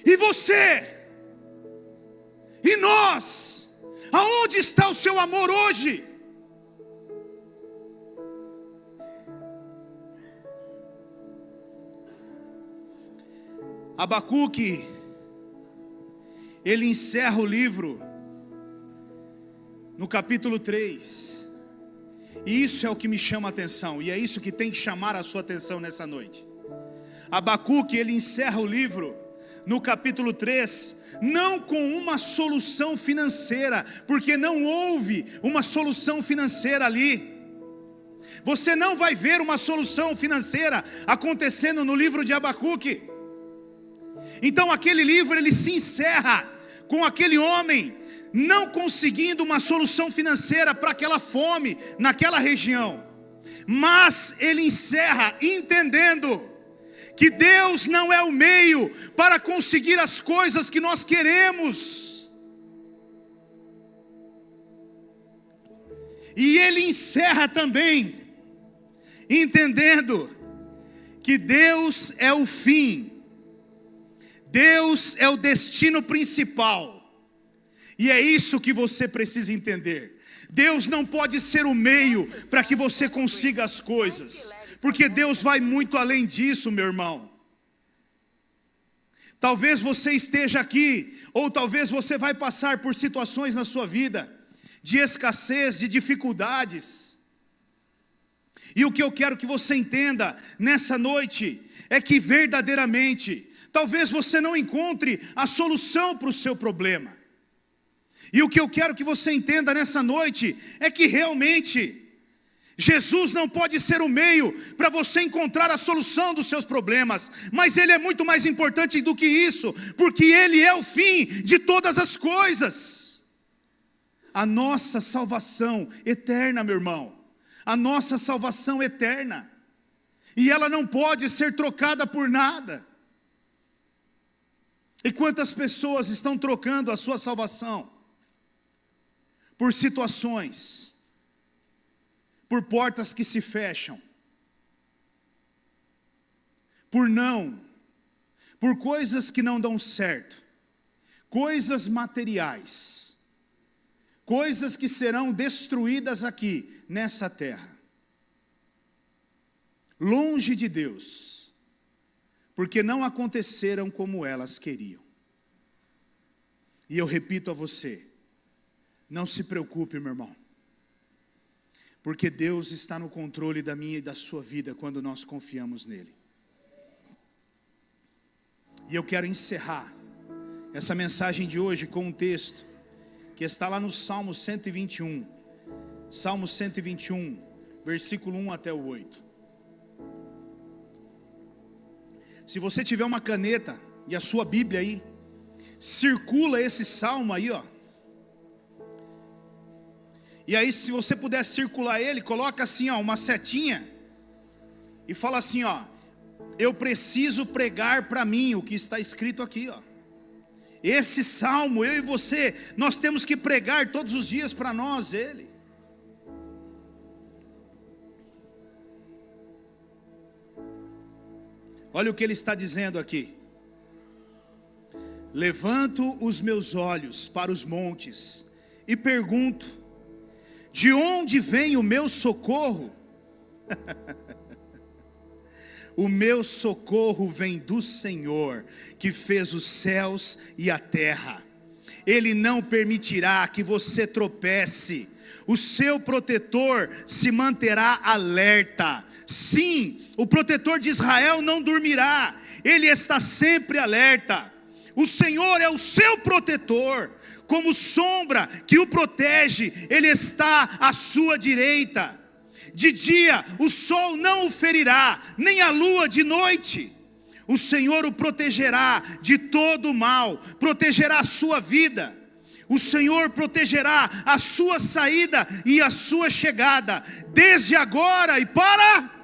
E você, e nós, aonde está o seu amor hoje? Abacuque, ele encerra o livro no capítulo 3, e isso é o que me chama a atenção, e é isso que tem que chamar a sua atenção nessa noite. Abacuque, ele encerra o livro no capítulo 3, não com uma solução financeira, porque não houve uma solução financeira ali. Você não vai ver uma solução financeira acontecendo no livro de Abacuque. Então aquele livro, ele se encerra com aquele homem não conseguindo uma solução financeira para aquela fome naquela região, mas ele encerra entendendo que Deus não é o meio para conseguir as coisas que nós queremos. E ele encerra também entendendo que Deus é o fim, Deus é o destino principal. E é isso que você precisa entender. Deus não pode ser o meio para que você consiga as coisas, porque Deus vai muito além disso, meu irmão. Talvez você esteja aqui, ou talvez você vai passar por situações na sua vida de escassez, de dificuldades. E o que eu quero que você entenda nessa noite é que verdadeiramente, talvez você não encontre a solução para o seu problema. E o que eu quero que você entenda nessa noite é que realmente Jesus não pode ser o meio para você encontrar a solução dos seus problemas, mas Ele é muito mais importante do que isso, porque Ele é o fim de todas as coisas. A nossa salvação eterna, meu irmão, a nossa salvação eterna, e ela não pode ser trocada por nada. E quantas pessoas estão trocando a sua salvação por situações, por portas que se fecham, por coisas que não dão certo, coisas materiais, coisas que serão destruídas aqui nessa terra, longe de Deus, porque não aconteceram como elas queriam. E eu repito a você, não se preocupe, meu irmão, porque Deus está no controle da minha e da sua vida quando nós confiamos nele. E eu quero encerrar essa mensagem de hoje com um texto que está lá no Salmo 121, Salmo 121, versículo 1 até o 8. Se você tiver uma caneta e a sua Bíblia aí, circula esse salmo aí, ó. E aí, se você puder circular ele, coloca assim, ó, uma setinha e fala assim, ó: eu preciso pregar para mim o que está escrito aqui, ó. Esse salmo, eu e você, nós temos que pregar todos os dias para nós ele. Olha o que ele está dizendo aqui: levanto os meus olhos para os montes e pergunto, de onde vem o meu socorro? O meu socorro vem do Senhor, que fez os céus e a terra. Ele não permitirá que você tropece. O seu protetor se manterá alerta. Sim, o protetor de Israel não dormirá. Ele está sempre alerta. O Senhor é o seu protetor. Como sombra que o protege, Ele está à sua direita. De dia o sol não o ferirá, nem a lua de noite. O Senhor o protegerá de todo o mal, protegerá a sua vida. O Senhor protegerá a sua saída e a sua chegada, desde agora e para...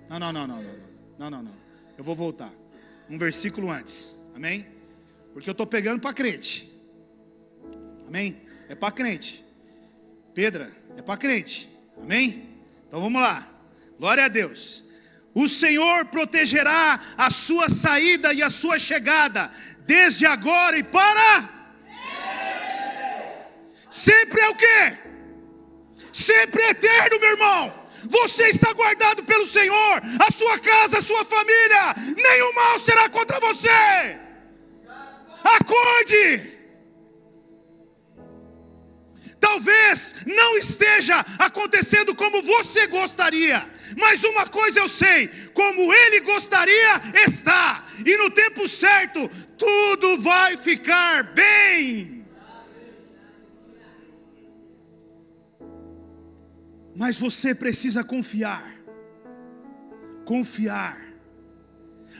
Não. Eu vou voltar. Um versículo antes. Amém? Porque eu estou pegando para crente. Amém? É para crente. Pedra, é para crente. Amém? Então vamos lá. Glória a Deus. O Senhor protegerá a sua saída e a sua chegada, desde agora e para... Sempre é o quê? Sempre é eterno, meu irmão. Você está guardado pelo Senhor, a sua casa, a sua família, nenhum mal será contra você. Acorde. Talvez não esteja acontecendo como você gostaria, mas uma coisa eu sei: como Ele gostaria, está, e no tempo certo, tudo vai ficar bem. Mas você precisa confiar. Confiar.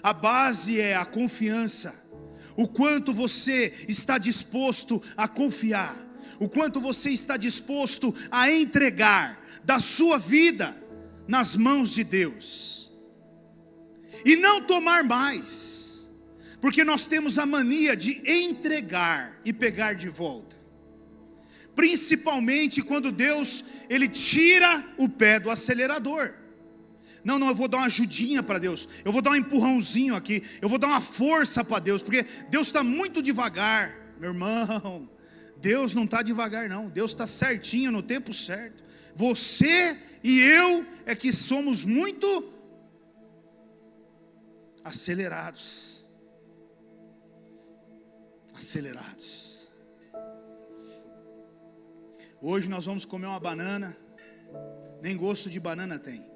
A base é a confiança. O quanto você está disposto a confiar. O quanto você está disposto a entregar da sua vida nas mãos de Deus. E não tomar mais. Porque nós temos a mania de entregar e pegar de volta. Principalmente quando Deus, Ele tira o pé do acelerador. Não, eu vou dar uma ajudinha para Deus. Eu vou dar um empurrãozinho aqui. Eu vou dar uma força para Deus. Porque Deus está muito devagar. Meu irmão, Deus não está devagar não. Deus está certinho no tempo certo. Você e eu é que somos muito acelerados. Acelerados. Hoje nós vamos comer uma banana, nem gosto de banana tem.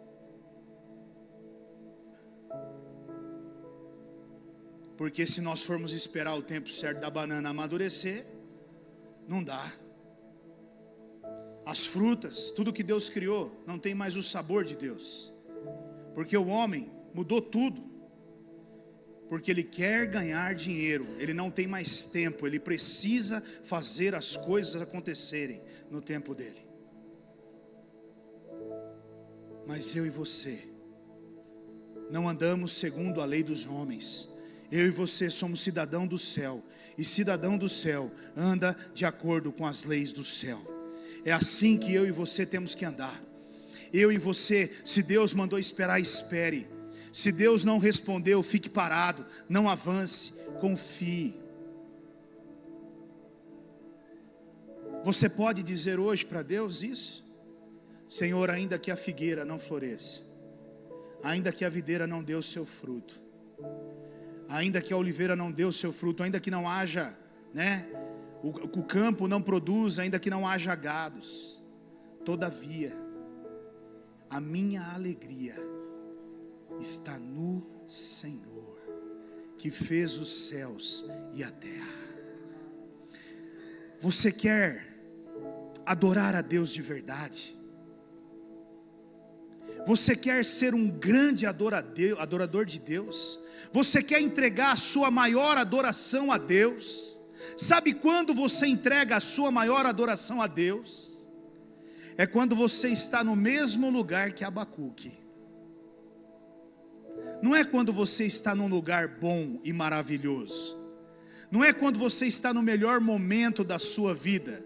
Porque se nós formos esperar o tempo certo da banana amadurecer, não dá. As frutas, tudo que Deus criou, não tem mais o sabor de Deus. Porque o homem mudou tudo. Porque ele quer ganhar dinheiro, ele não tem mais tempo, ele precisa fazer as coisas acontecerem no tempo dele. Mas eu e você não andamos segundo a lei dos homens. Eu e você somos cidadão do céu, e cidadão do céu anda de acordo com as leis do céu. É assim que eu e você temos que andar. Eu e você, se Deus mandou esperar, espere. Se Deus não respondeu, fique parado, não avance, confie. Você pode dizer hoje para Deus isso? Senhor, ainda que a figueira não floresça, ainda que a videira não dê o seu fruto, ainda que a oliveira não dê o seu fruto, ainda que não haja, o campo não produza, ainda que não haja gados, todavia, a minha alegria está no Senhor, que fez os céus e a terra. Você quer adorar a Deus de verdade? Você quer ser um grande adorador de Deus? Você quer entregar a sua maior adoração a Deus? Sabe quando você entrega a sua maior adoração a Deus? É quando você está no mesmo lugar que Abacuque. Não é quando você está num lugar bom e maravilhoso. Não é quando você está no melhor momento da sua vida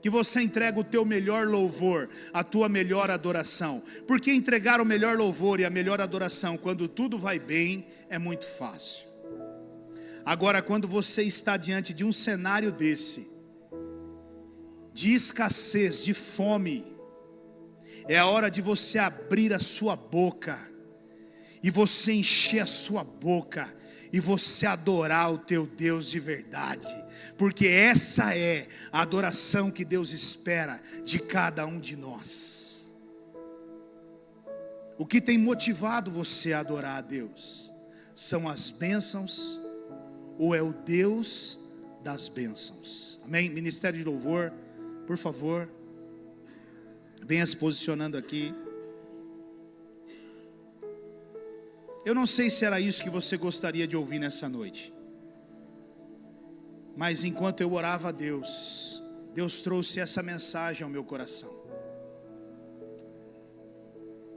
que você entrega o teu melhor louvor, a tua melhor adoração. Porque entregar o melhor louvor e a melhor adoração quando tudo vai bem é muito fácil. Agora, quando você está diante de um cenário desse, de escassez, de fome, é a hora de você abrir a sua boca e você encher a sua boca e você adorar o teu Deus de verdade, porque essa é a adoração que Deus espera de cada um de nós. O que tem motivado você a adorar a Deus? São as bênçãos ou é o Deus das bênçãos? Amém? Ministério de louvor, por favor. Venha se posicionando aqui. Eu não sei se era isso que você gostaria de ouvir nessa noite, mas enquanto eu orava a Deus, Deus trouxe essa mensagem ao meu coração.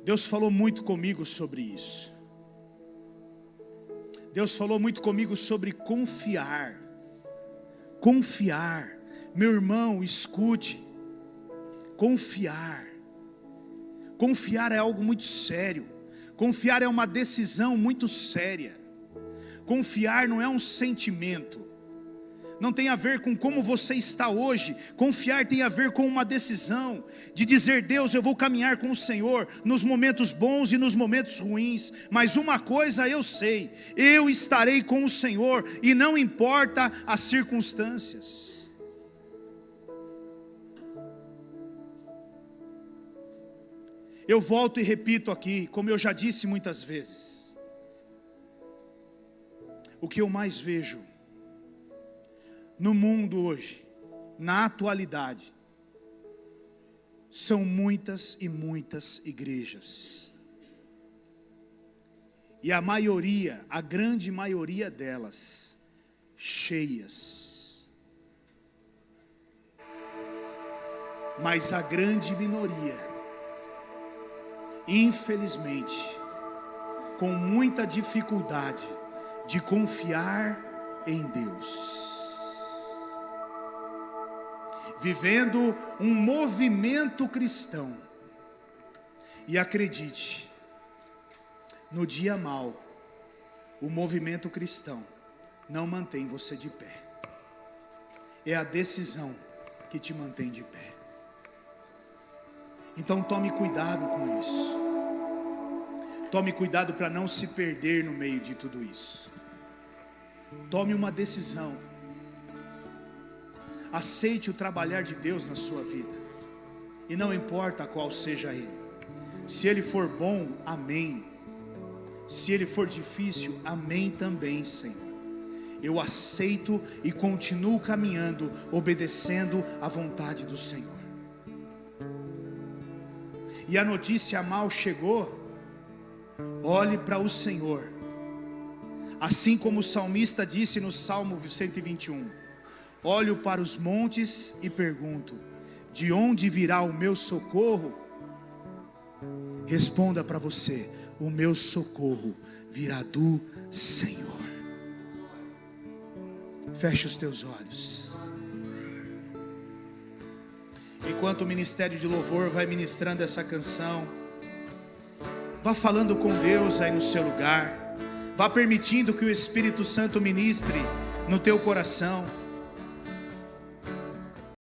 Deus falou muito comigo sobre isso. Deus falou muito comigo sobre confiar. Confiar. Meu irmão, escute. Confiar. Confiar é algo muito sério. Confiar é uma decisão muito séria. Confiar não é um sentimento. Não tem a ver com como você está hoje. Confiar tem a ver com uma decisão de dizer: Deus, eu vou caminhar com o Senhor nos momentos bons e nos momentos ruins, mas uma coisa eu sei: eu estarei com o Senhor e não importa as circunstâncias. Eu volto e repito aqui, como eu já disse muitas vezes, o que eu mais vejo no mundo hoje, na atualidade, são muitas e muitas igrejas. E a maioria, a grande maioria delas, cheias. Mas a grande minoria, infelizmente, com muita dificuldade de confiar em Deus. Vivendo um movimento cristão. E acredite, no dia mau, o movimento cristão não mantém você de pé. É a decisão que te mantém de pé. Então tome cuidado com isso. Tome cuidado para não se perder no meio de tudo isso. Tome uma decisão. Aceite o trabalhar de Deus na sua vida. E não importa qual seja ele. Se ele for bom, amém. Se ele for difícil, amém também, Senhor. Eu aceito e continuo caminhando, obedecendo à vontade do Senhor. E a notícia mal chegou. Olhe para o Senhor. Assim como o salmista disse no Salmo 121. Olho para os montes e pergunto: de onde virá o meu socorro? Responda para você: o meu socorro virá do Senhor. Feche os teus olhos. Enquanto o ministério de louvor vai ministrando essa canção, vá falando com Deus aí no seu lugar. Vá permitindo que o Espírito Santo ministre no teu coração.